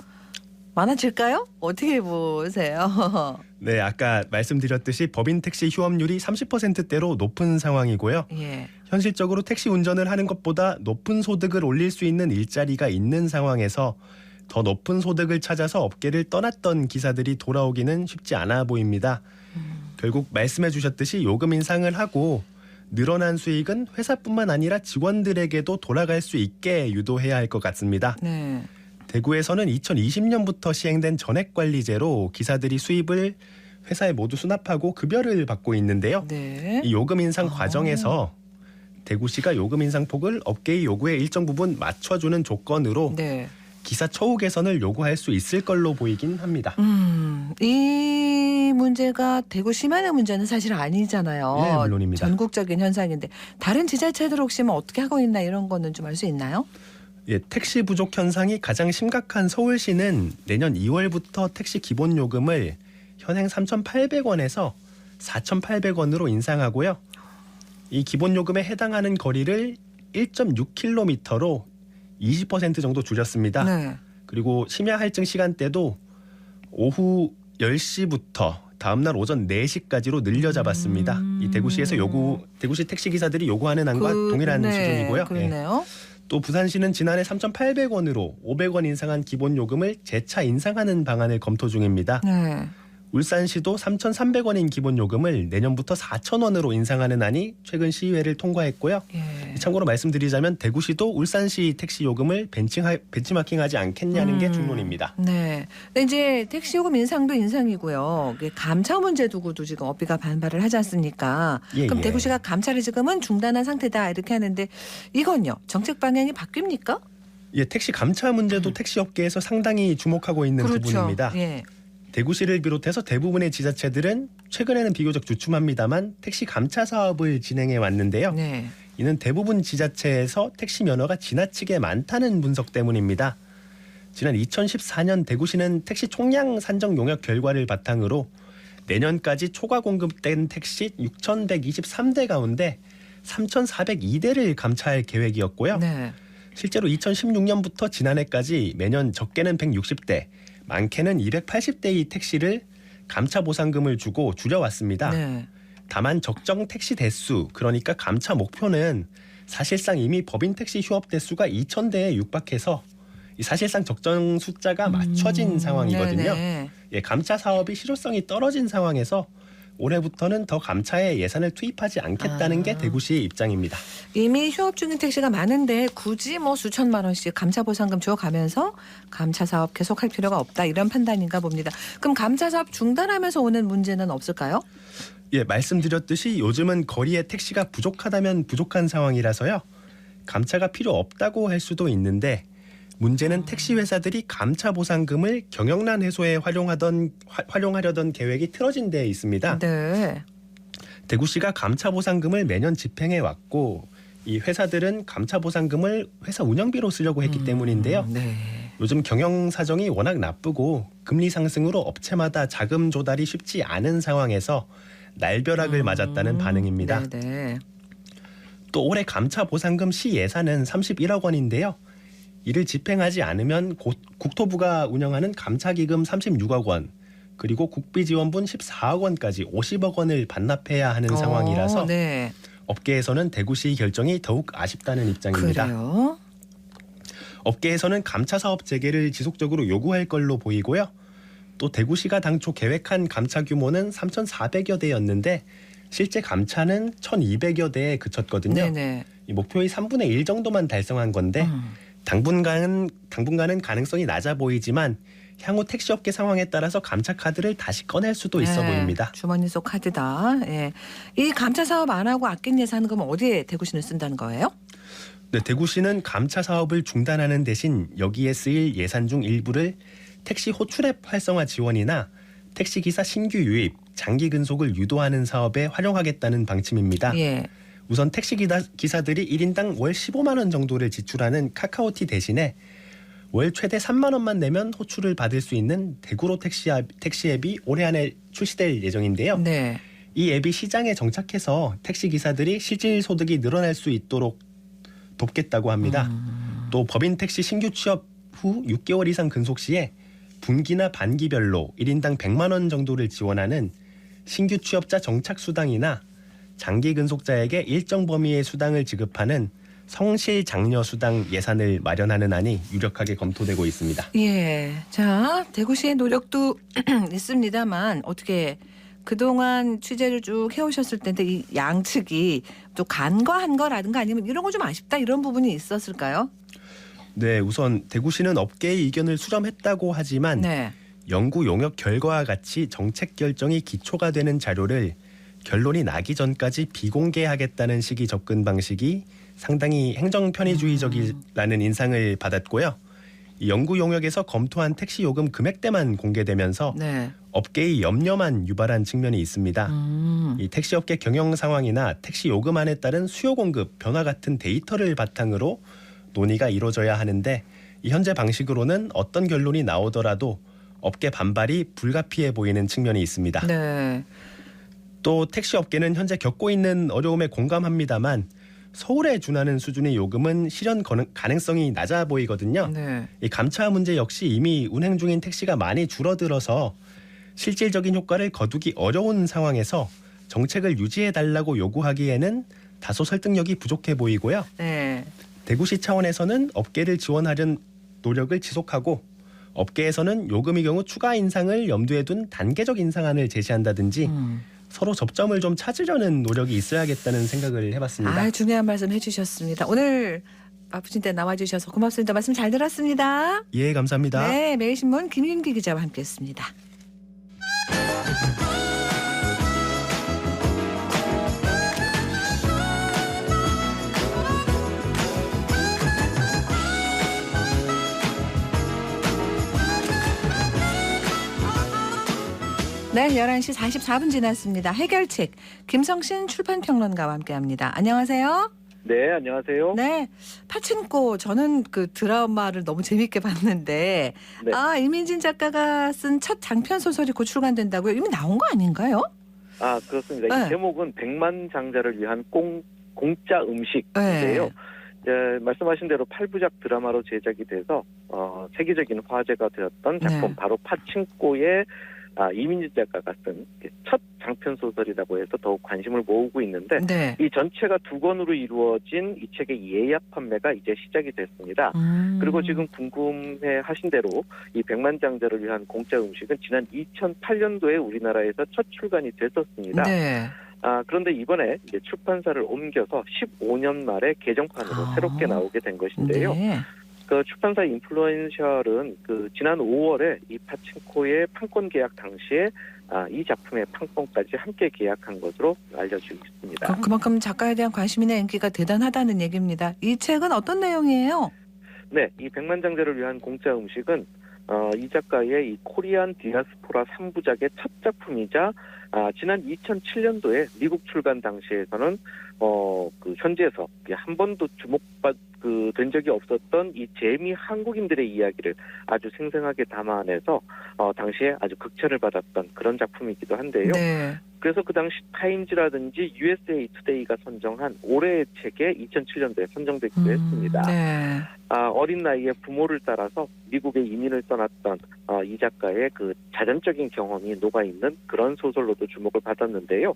많아질까요? 어떻게 보세요? 네, 아까 말씀드렸듯이 법인 택시 휴업률이 30%대로 높은 상황이고요. 예. 현실적으로 택시 운전을 하는 것보다 높은 소득을 올릴 수 있는 일자리가 있는 상황에서 더 높은 소득을 찾아서 업계를 떠났던 기사들이 돌아오기는 쉽지 않아 보입니다. 결국 말씀해 주셨듯이 요금 인상을 하고 늘어난 수익은 회사뿐만 아니라 직원들에게도 돌아갈 수 있게 유도해야 할 것 같습니다. 네. 대구에서는 2020년부터 시행된 전액관리제로 기사들이 수입을 회사에 모두 수납하고 급여를 받고 있는데요. 네. 이 요금 인상 과정에서 대구시가 요금 인상 폭을 업계의 요구에 일정 부분 맞춰주는 조건으로 네. 기사 처우 개선을 요구할 수 있을 걸로 보이긴 합니다. 이 문제가 대구시만의 문제는 사실 아니잖아요. 네, 물론입니다. 전국적인 현상인데 다른 지자체들 혹시 뭐 어떻게 하고 있나 이런 거는 좀 알 수 있나요? 예, 택시 부족 현상이 가장 심각한 서울시는 내년 2월부터 택시 기본 요금을 현행 3,800원에서 4,800원으로 인상하고요. 이 기본 요금에 해당하는 거리를 1.6km로 20% 정도 줄였습니다. 네. 그리고 심야 할증 시간대도 오후 10시부터 다음날 오전 4시까지로 늘려 잡았습니다. 이 대구시에서 대구시 택시기사들이 요구하는 안과 동일한 수준이고요. 그렇네요. 또 부산시는 지난해 3,800원으로 500원 인상한 기본 요금을 재차 인상하는 방안을 검토 중입니다. 네. 울산시도 3,300원인 기본 요금을 내년부터 4,000원으로 인상하는 안이 최근 시의회를 통과했고요. 예. 참고로 말씀드리자면 대구시도 울산시 택시 요금을 벤치마킹하지 않겠냐는 게 중론입니다. 네. 근데 이제 택시 요금 인상도 인상이고요. 감차 문제 두고도 지금 업계가 반발을 하지 않습니까? 예, 그럼 예. 대구시가 감차를 지금은 중단한 상태다 이렇게 하는데 이건요 정책 방향이 바뀝니까? 예, 택시 감차 문제도 택시 업계에서 상당히 주목하고 있는 그렇죠. 부분입니다. 예. 대구시를 비롯해서 대부분의 지자체들은 최근에는 비교적 주춤합니다만 택시 감차 사업을 진행해 왔는데요. 네. 이는 대부분 지자체에서 택시 면허가 지나치게 많다는 분석 때문입니다. 지난 2014년 대구시는 택시 총량 산정 용역 결과를 바탕으로 내년까지 초과 공급된 택시 6,123대 가운데 3,402대를 감차할 계획이었고요. 네. 실제로 2016년부터 지난해까지 매년 적게는 160대, 많게는 280대의 택시를 감차 보상금을 주고 줄여왔습니다. 네. 다만 적정 택시 대수, 그러니까 감차 목표는 사실상 이미 법인 택시 휴업 대수가 2,000대에 육박해서 사실상 적정 숫자가 맞춰진 상황이거든요. 네네. 예, 감차 사업이 실효성이 떨어진 상황에서 올해부터는 더 감차에 예산을 투입하지 않겠다는 게 대구시의 입장입니다. 이미 휴업 중인 택시가 많은데 굳이 뭐 수천만 원씩 감차 보상금 줘가면서 감차 사업 계속할 필요가 없다 이런 판단인가 봅니다. 그럼 감차 사업 중단하면서 오는 문제는 없을까요? 예, 말씀드렸듯이 요즘은 거리에 택시가 부족하다면 부족한 상황이라서요. 감차가 필요 없다고 할 수도 있는데 문제는 택시 회사들이 감차 보상금을 경영난 해소에 활용하려던 계획이 틀어진 데 있습니다. 네. 대구시가 감차 보상금을 매년 집행해 왔고 이 회사들은 감차 보상금을 회사 운영비로 쓰려고 했기 때문인데요. 네. 요즘 경영 사정이 워낙 나쁘고 금리 상승으로 업체마다 자금 조달이 쉽지 않은 상황에서 날벼락을 맞았다는 반응입니다. 네. 또 올해 감차 보상금 시 예산은 31억 원인데요. 이를 집행하지 않으면 국토부가 운영하는 감차기금 36억 원, 그리고 국비지원분 14억 원까지 50억 원을 반납해야 하는 상황이라서 네. 업계에서는 대구시 결정이 더욱 아쉽다는 입장입니다. 그래요? 업계에서는 감차 사업 재개를 지속적으로 요구할 걸로 보이고요. 또 대구시가 당초 계획한 감차 규모는 3,400여 대였는데 실제 감차는 1,200여 대에 그쳤거든요. 네네. 이 목표의 3분의 1 정도만 달성한 건데 당분간은 가능성이 낮아 보이지만 향후 택시업계 상황에 따라서 감차 카드를 다시 꺼낼 수도 있어 보입니다. 주머니 속 카드다. 예. 이 감차 사업 안 하고 아낀 예산은 그럼 어디에 대구시는 쓴다는 거예요? 네, 대구시는 감차 사업을 중단하는 대신 여기에 쓰일 예산 중 일부를 택시 호출앱 활성화 지원이나 택시기사 신규 유입, 장기 근속을 유도하는 사업에 활용하겠다는 방침입니다. 예. 우선 택시기사들이 1인당 월 15만 원 정도를 지출하는 카카오티 대신에 월 최대 3만 원만 내면 호출을 받을 수 있는 대구로 택시 앱이 올해 안에 출시될 예정인데요. 네. 이 앱이 시장에 정착해서 택시기사들이 실질 소득이 늘어날 수 있도록 돕겠다고 합니다. 또 법인 택시 신규 취업 후 6개월 이상 근속 시에 분기나 반기별로 1인당 100만 원 정도를 지원하는 신규 취업자 정착 수당이나 장기 근속자에게 일정 범위의 수당을 지급하는 성실 장려 수당 예산을 마련하는 안이 유력하게 검토되고 있습니다. 예. 자, 대구시의 노력도 있습니다만 어떻게 그동안 취재를 쭉 해오셨을 텐데 이 양측이 또 간과한 거라든가 아니면 이런 거 좀 아쉽다 이런 부분이 있었을까요? 네, 우선 대구시는 업계의 의견을 수렴했다고 하지만 네. 연구 용역 결과와 같이 정책 결정이 기초가 되는 자료를 결론이 나기 전까지 비공개하겠다는 식의 접근 방식이 상당히 행정 편의주의적이라는 인상을 받았고요. 이 연구 용역에서 검토한 택시 요금 금액대만 공개되면서 네. 업계의 염려만 유발한 측면이 있습니다. 이 택시업계 경영 상황이나 택시 요금안에 따른 수요 공급 변화 같은 데이터를 바탕으로 논의가 이루어져야 하는데 이 현재 방식으로는 어떤 결론이 나오더라도 업계 반발이 불가피해 보이는 측면이 있습니다. 네. 또 택시업계는 현재 겪고 있는 어려움에 공감합니다만 서울에 준하는 수준의 요금은 실현 가능성이 낮아 보이거든요. 네. 이 감차 문제 역시 이미 운행 중인 택시가 많이 줄어들어서 실질적인 효과를 거두기 어려운 상황에서 정책을 유지해달라고 요구하기에는 다소 설득력이 부족해 보이고요. 네. 대구시 차원에서는 업계를 지원하려는 노력을 지속하고 업계에서는 요금의 경우 추가 인상을 염두에 둔 단계적 인상안을 제시한다든지 서로 접점을 좀 찾으려는 노력이 있어야겠다는 생각을 해봤습니다. 중요한 말씀 해주셨습니다. 오늘 바쁘신 때 나와주셔서 고맙습니다. 말씀 잘 들었습니다. 예, 감사합니다. 네, 매일신문 김윤기 기자와 함께했습니다. 네, 11시 44분 지났습니다. 해결책 김성신 출판평론가와 함께합니다. 안녕하세요. 네, 안녕하세요. 네, 파친코 저는 그 드라마를 너무 재밌게 봤는데 네. 이민진 작가가 쓴 첫 장편 소설이 곧 출간된다고요? 이미 나온 거 아닌가요? 그렇습니다. 네. 이 제목은 백만장자를 위한 공짜 음식인데요. 네. 말씀하신 대로 8부작 드라마로 제작이 돼서 세계적인 화제가 되었던 작품 네. 바로 파친코의 이민진 작가가 쓴 첫 장편 소설이라고 해서 더욱 관심을 모으고 있는데 네. 이 전체가 2권으로 이루어진 이 책의 예약 판매가 이제 시작이 됐습니다. 그리고 지금 궁금해하신 대로 이 백만장자를 위한 공짜 음식은 지난 2008년도에 우리나라에서 첫 출간이 됐었습니다. 네. 그런데 이번에 이제 출판사를 옮겨서 15년 말에 개정판으로 새롭게 나오게 된 것인데요. 네. 그 출판사 인플루엔셜은 지난 5월에 이 파친코의 판권 계약 당시에 이 작품의 판권까지 함께 계약한 것으로 알려지고 있습니다. 그럼 그만큼 작가에 대한 관심이나 인기가 대단하다는 얘기입니다. 이 책은 어떤 내용이에요? 네, 이 백만장자를 위한 공짜 음식은 이 작가의 이 코리안 디아스포라 3부작의 첫 작품이자 지난 2007년도에 미국 출간 당시에서는 현지에서 한 번도 된 적이 없었던 이 재미 한국인들의 이야기를 아주 생생하게 담아내서 당시에 아주 극찬을 받았던 그런 작품이기도 한데요. 네. 그래서 그 당시 타임즈라든지 USA 투데이가 선정한 올해의 책에 2007년도에 선정되기도 했습니다. 네. 어린 나이에 부모를 따라서 미국에 이민을 떠났던 이 작가의 그 자전적인 경험이 녹아있는 그런 소설로도 주목을 받았는데요.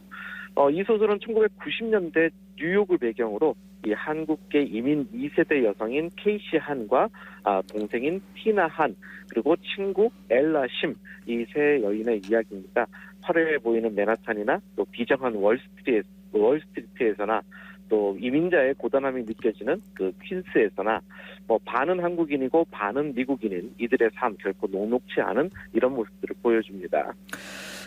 이 소설은 1990년대 뉴욕을 배경으로 이 한국계 이민 2세대 여성인 케이시 한과 동생인 티나 한 그리고 친구 엘라 심 이 세 여인의 이야기입니다. 화려해 보이는 맨하탄이나 또 비정한 월스트리트에서나 또 이민자의 고단함이 느껴지는 그 퀸스에서나 반은 한국인이고 반은 미국인인 이들의 삶 결코 녹록지 않은 이런 모습들을 보여줍니다.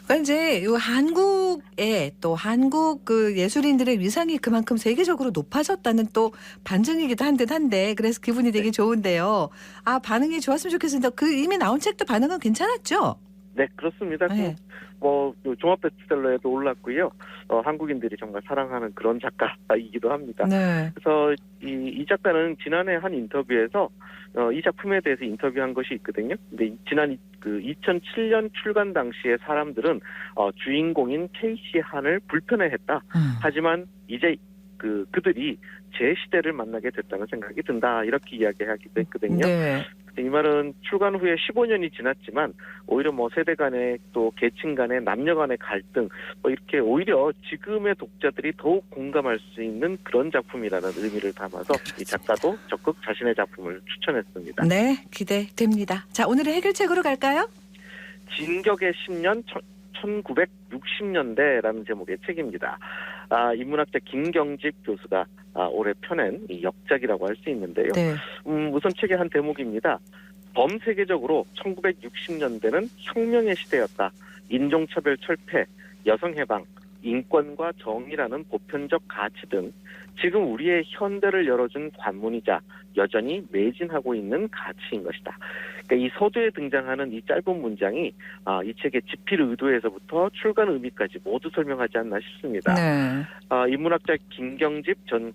그러니까 이제 이 한국에 또 한국 그 예술인들의 위상이 그만큼 세계적으로 높아졌다는 또 반증이기도 한 듯한데 그래서 기분이 되게 좋은데요. 반응이 좋았으면 좋겠습니다. 이미 나온 책도 반응은 괜찮았죠? 네, 그렇습니다. 네. 종합 베스트셀러에도 올랐고요. 한국인들이 정말 사랑하는 그런 작가이기도 합니다. 네. 그래서 이 작가는 지난해 한 인터뷰에서 이 작품에 대해서 인터뷰한 것이 있거든요. 근데 지난 2007년 출간 당시에 사람들은 주인공인 케이시 한을 불편해했다. 하지만 이제 그들이 제 시대를 만나게 됐다는 생각이 든다. 이렇게 이야기하기도 했거든요. 네. 이 말은 출간 후에 15년이 지났지만 오히려 세대 간의 또 계층 간의 남녀 간의 갈등 이렇게 오히려 지금의 독자들이 더욱 공감할 수 있는 그런 작품이라는 의미를 담아서 이 작가도 적극 자신의 작품을 추천했습니다. 네, 기대됩니다. 자, 오늘의 해결책으로 갈까요? 진격의 10년 1960년대라는 제목의 책입니다. 인문학자 김경집 교수가 올해 펴낸 이 역작이라고 할 수 있는데요. 네. 우선 책의 한 대목입니다. 범세계적으로 1960년대는 혁명의 시대였다. 인종차별 철폐, 여성해방, 인권과 정의라는 보편적 가치 등 지금 우리의 현대를 열어준 관문이자 여전히 매진하고 있는 가치인 것이다. 그러니까 이 서두에 등장하는 이 짧은 문장이 이 책의 집필 의도에서부터 출간 의미까지 모두 설명하지 않나 싶습니다. 네. 인문학자 김경집 전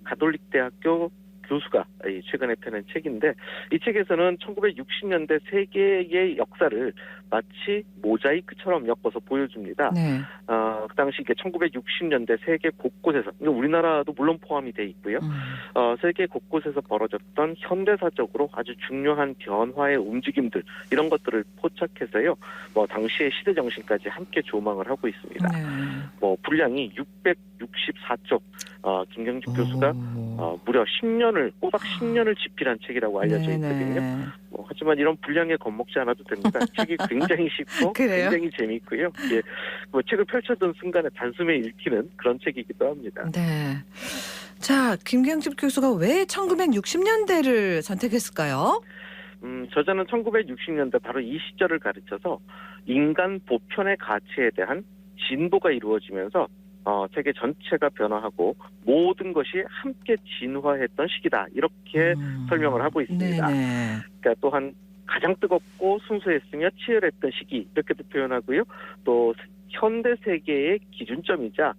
가톨릭대학교 교수가 최근에 펴낸 책인데 이 책에서는 1960년대 세계의 역사를 마치 모자이크처럼 엮어서 보여줍니다. 네. 그 당시 1960년대 세계 곳곳에서 우리나라도 물론 포함이 돼 있고요. 세계 곳곳에서 벌어졌던 현대사적으로 아주 중요한 변화의 움직임들 이런 것들을 포착해서요. 당시의 시대 정신까지 함께 조망을 하고 있습니다. 네. 분량이 664쪽. 김경집 교수가 무려 10년을 꼬박 10년을 집필한 책이라고 알려져 있거든요. 하지만 이런 분량에 겁먹지 않아도 됩니다. 책이 굉장히 쉽고 굉장히 재미있고요. 책을 펼쳐둔 순간에 단숨에 읽히는 그런 책이기도 합니다. 네. 자, 김경집 교수가 왜 1960년대를 선택했을까요? 저자는 1960년대 바로 이 시절을 가르쳐서 인간 보편의 가치에 대한 진보가 이루어지면서 세계 전체가 변화하고 모든 것이 함께 진화했던 시기다. 이렇게 설명을 하고 있습니다. 네네. 그러니까 또한 가장 뜨겁고 순수했으며 치열했던 시기 이렇게도 표현하고요. 또 현대 세계의 기준점이자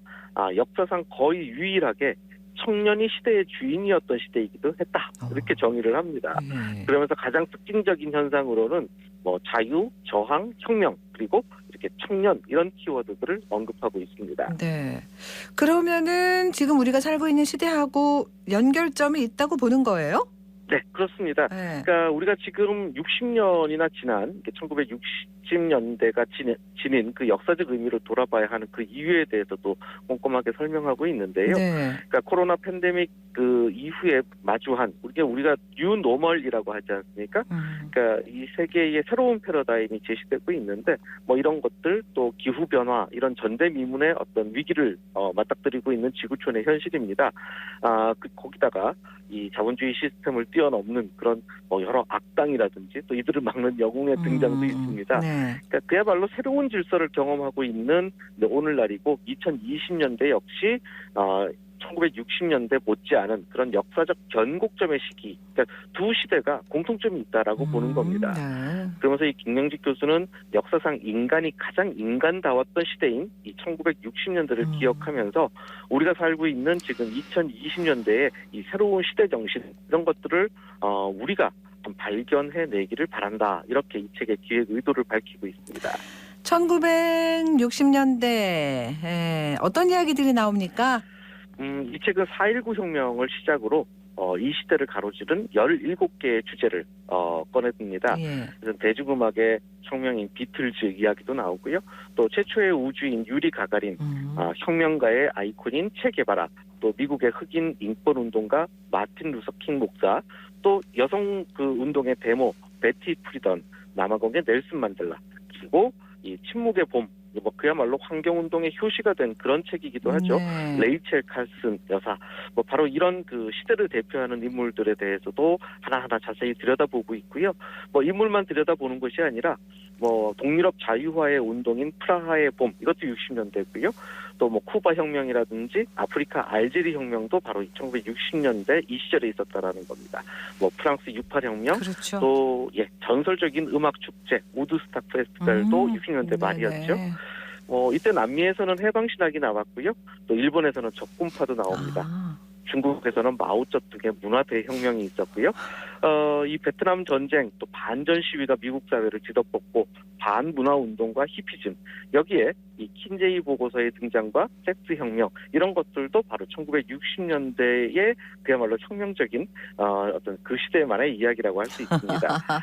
역사상 거의 유일하게 청년이 시대의 주인이었던 시대이기도 했다. 이렇게 정의를 합니다. 그러면서 가장 특징적인 현상으로는 뭐 자유, 저항, 혁명 그리고 이렇게 청년 이런 키워드들을 언급하고 있습니다. 네. 그러면은 지금 우리가 살고 있는 시대하고 연결점이 있다고 보는 거예요? 네, 그렇습니다. 그러니까 우리가 지금 60년이나 지난 1960년대가 지닌 그 역사적 의미를 돌아봐야 하는 그 이유에 대해서도 꼼꼼하게 설명하고 있는데요. 그러니까 코로나 팬데믹 그 이후에 마주한 우리가 뉴노멀이라고 하지 않습니까? 그러니까 이 세계의 새로운 패러다임이 제시되고 있는데 뭐 이런 것들 또 기후 변화 이런 전대미문의 어떤 위기를 맞닥뜨리고 있는 지구촌의 현실입니다. 거기다가 이 자본주의 시스템을 뛰어넘는 그런 뭐 여러 악당이라든지 또 이들을 막는 영웅의 등장도 있습니다. 그러니까 그야말로 새로운 질서를 경험하고 있는 오늘날이고 2020년대 역시 1960년대 못지않은 그런 역사적 변곡점의 시기, 그러니까 두 시대가 공통점이 있다라고 보는 겁니다. 그러면서 이 김명직 교수는 역사상 인간이 가장 인간다웠던 시대인 이 1960년대를 기억하면서 우리가 살고 있는 지금 2020년대의 이 새로운 시대 정신 이런 것들을 우리가 좀 발견해내기를 바란다. 이렇게 이 책의 기획 의도를 밝히고 있습니다. 1960년대 어떤 이야기들이 나옵니까? 이 책은 4.19 혁명을 시작으로 이 시대를 가로지른 17개의 주제를 꺼내듭니다. 그래서 대중음악의 혁명인 비틀즈 이야기도 나오고요. 또 최초의 우주인 유리 가가린, 혁명가의 아이콘인 체 게바라, 또 미국의 흑인 인권운동가 마틴 루서킹 목사, 또 여성 그 운동의 데모 베티 프리던, 남아공의 넬슨 만델라, 그리고 이 침묵의 봄, 뭐 그야말로 환경운동의 효시가 된 그런 책이기도 하죠. 레이첼 칼슨 여사, 뭐 바로 이런 그 시대를 대표하는 인물들에 대해서도 하나하나 자세히 들여다보고 있고요. 뭐 인물만 들여다보는 것이 아니라 뭐 동유럽 자유화의 운동인 프라하의 봄, 이것도 60년대고요. 또 뭐 쿠바 혁명이라든지 아프리카 알제리 혁명도 바로 1960년대 이 시절에 있었다라는 겁니다. 뭐 프랑스 68 혁명, 또 전설적인 음악 축제 우드스탁 페스티벌도 60년대 말이었죠. 이때 남미에서는 해방신학이 나왔고요. 또 일본에서는 적군파도 나옵니다. 중국에서는 마오쩌둥의 문화 대혁명이 있었고요. 이 베트남 전쟁 또 반전 시위가 미국 사회를 뒤덮었고 반문화 운동과 히피즘, 여기에 이 킨제이 보고서의 등장과 섹스 혁명 이런 것들도 바로 1960년대의 그야말로 혁명적인 어떤 그 시대만의 이야기라고 할 수 있습니다. 그러니까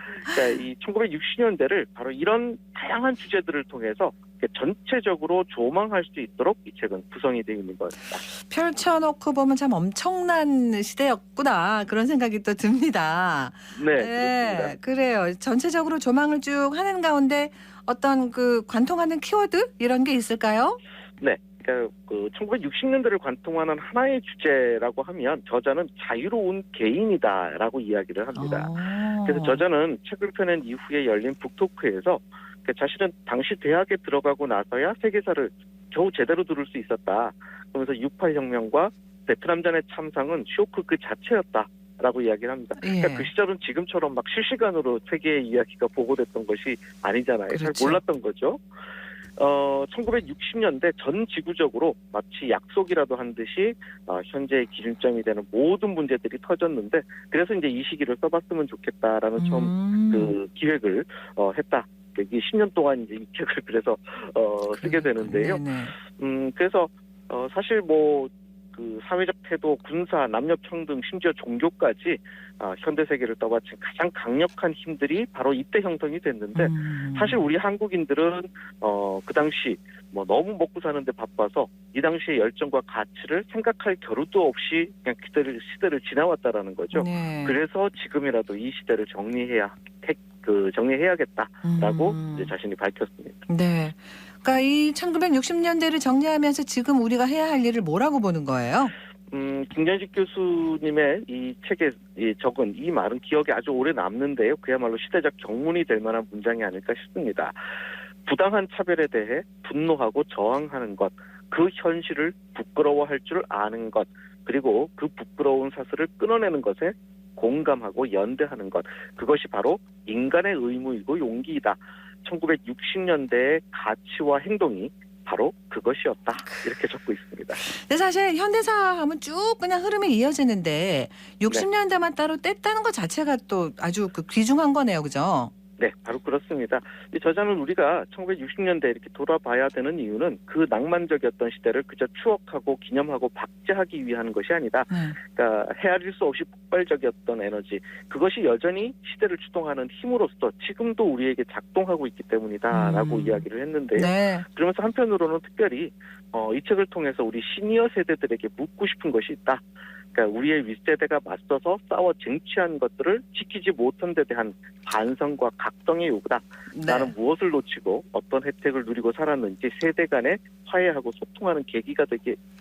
이 1960년대를 바로 이런 다양한 주제들을 통해서 전체적으로 조망할 수 있도록 이 책은 구성이 되어 있는 것입니다. 펼쳐놓고 보면 참 엄청난 시대였구나 그런 생각이 또 듭니다. 그렇습니다. 그래요. 전체적으로 조망을 쭉 하는 가운데 어떤 그 관통하는 키워드 이런 게 있을까요? 네. 그러니까 그 1960년대를 관통하는 하나의 주제라고 하면 저자는 자유로운 개인이다라고 이야기를 합니다. 그래서 저자는 책을 펴낸 이후에 열린 북토크에서 자신은 당시 대학에 들어가고 나서야 세계사를 겨우 제대로 들을 수 있었다. 그러면서 68 혁명과 베트남전의 참상은 쇼크 그 자체였다라고 이야기를 합니다. 그러니까 그 시절은 지금처럼 막 실시간으로 세계의 이야기가 보고됐던 것이 아니잖아요. 잘 몰랐던 거죠. 1960년대 전 지구적으로 마치 약속이라도 한 듯이 현재의 기준점이 되는 모든 문제들이 터졌는데, 그래서 이제 이 시기를 써봤으면 좋겠다라는 처음 그 기획을 했다. 이게 10년 동안 이제 이 책을 그래서 쓰게 되는데요. 그래서 사실 뭐 그 사회적 태도, 군사, 남녀평등, 심지어 종교까지 현대 세계를 떠받친 가장 강력한 힘들이 바로 이때 형성이 됐는데, 사실 우리 한국인들은 그 당시 뭐 너무 먹고 사는데 바빠서 이 당시의 열정과 가치를 생각할 겨루도 없이 그냥 시대를 지나왔다라는 거죠. 그래서 지금이라도 이 시대를 정리해야겠다라고 이제 자신이 밝혔습니다. 네. 그러니까 이 1960년대를 정리하면서 지금 우리가 해야 할 일을 뭐라고 보는 거예요? 김전식 교수님의 이 책에 적은 이 말은 기억에 아주 오래 남는데요. 그야말로 시대적 경문이 될 만한 문장이 아닐까 싶습니다. 부당한 차별에 대해 분노하고 저항하는 것, 그 현실을 부끄러워할 줄 아는 것, 그리고 그 부끄러운 사슬을 끊어내는 것에 공감하고 연대하는 것, 그것이 바로 인간의 의무이고 용기이다. 1960년대의 가치와 행동이 바로 그것이었다. 이렇게 적고 있습니다. 근데 사실 현대사 하면 쭉 그냥 흐름이 이어지는데 60년대만 따로 뗐다는 것 자체가 또 아주 귀중한 거네요. 그죠? 네, 바로 그렇습니다. 이 저자는 우리가 1960년대 이렇게 돌아봐야 되는 이유는 그 낭만적이었던 시대를 그저 추억하고 기념하고 박제하기 위한 것이 아니다. 그러니까 헤아릴 수 없이 폭발적이었던 에너지, 그것이 여전히 시대를 추동하는 힘으로서 지금도 우리에게 작동하고 있기 때문이다라고 이야기를 했는데요. 네. 그러면서 한편으로는 특별히 이 책을 통해서 우리 시니어 세대들에게 묻고 싶은 것이 있다. 그러니까 우리의 윗세대가 맞서서 싸워 쟁취한 것들을 지키지 못한 데 대한 반성과 각성의 요구다. 나는 무엇을 놓치고 어떤 혜택을 누리고 살았는지 세대 간에 화해하고 소통하는 계기가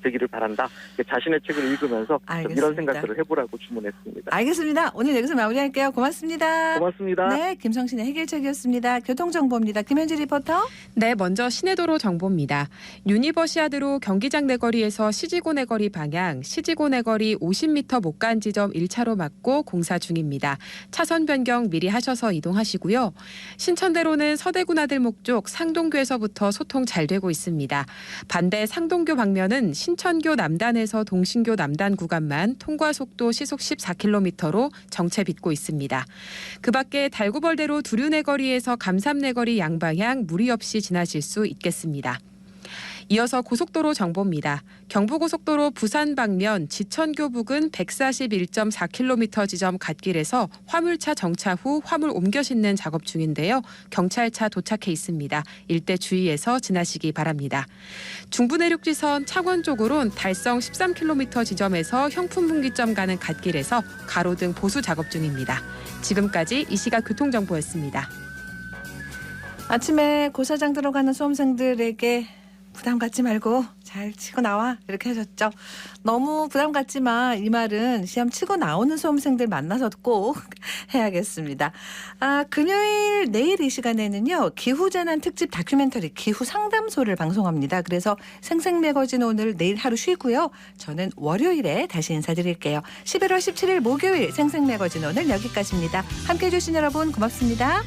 되기를 바란다. 자신의 책을 읽으면서 이런 생각들을 해보라고 주문했습니다. 알겠습니다. 오늘 여기서 마무리할게요. 고맙습니다. 고맙습니다. 네, 김성신의 해결책이었습니다. 교통정보입니다. 김현지 리포터. 네, 먼저 시내도로 정보입니다. 유니버시아드로 경기장 내거리에서 시지고 내거리 방향, 시지고 내거리 50m 못 간 지점 1차로 막고 공사 중입니다. 차선 변경 미리 하셔서 이동하시고요. 신천대로는 서대구 나들목 쪽 상동교에서부터 소통 잘 되고 있습니다. 반대 상동교 방면은 신천교 남단에서 동신교 남단 구간만 통과 속도 시속 14km로 정체 빚고 있습니다. 그 밖에 달구벌대로 두류내거리에서 감삼내거리 양방향 무리 없이 지나실 수 있겠습니다. 이어서 고속도로 정보입니다. 경부고속도로 부산 방면 지천교 부근 141.4km 지점 갓길에서 화물차 정차 후 화물 옮겨 싣는 작업 중인데요. 경찰차 도착해 있습니다. 일대 주의해서 지나시기 바랍니다. 중부내륙지선 창원 쪽으론 달성 13km 지점에서 형품분기점 가는 갓길에서 가로등 보수 작업 중입니다. 지금까지 이 시각 교통정보였습니다. 아침에 고사장 들어가는 수험생들에게 부담 갖지 말고 잘 치고 나와 이렇게 하셨죠. 너무 부담 갖지만 이 말은 시험 치고 나오는 수험생들 만나서 꼭 해야겠습니다. 금요일 내일 이 시간에는요. 기후재난 특집 다큐멘터리 기후상담소를 방송합니다. 그래서 생생매거진 오늘 내일 하루 쉬고요. 저는 월요일에 다시 인사드릴게요. 11월 17일 목요일 생생매거진 오늘 여기까지입니다. 함께해 주신 여러분 고맙습니다.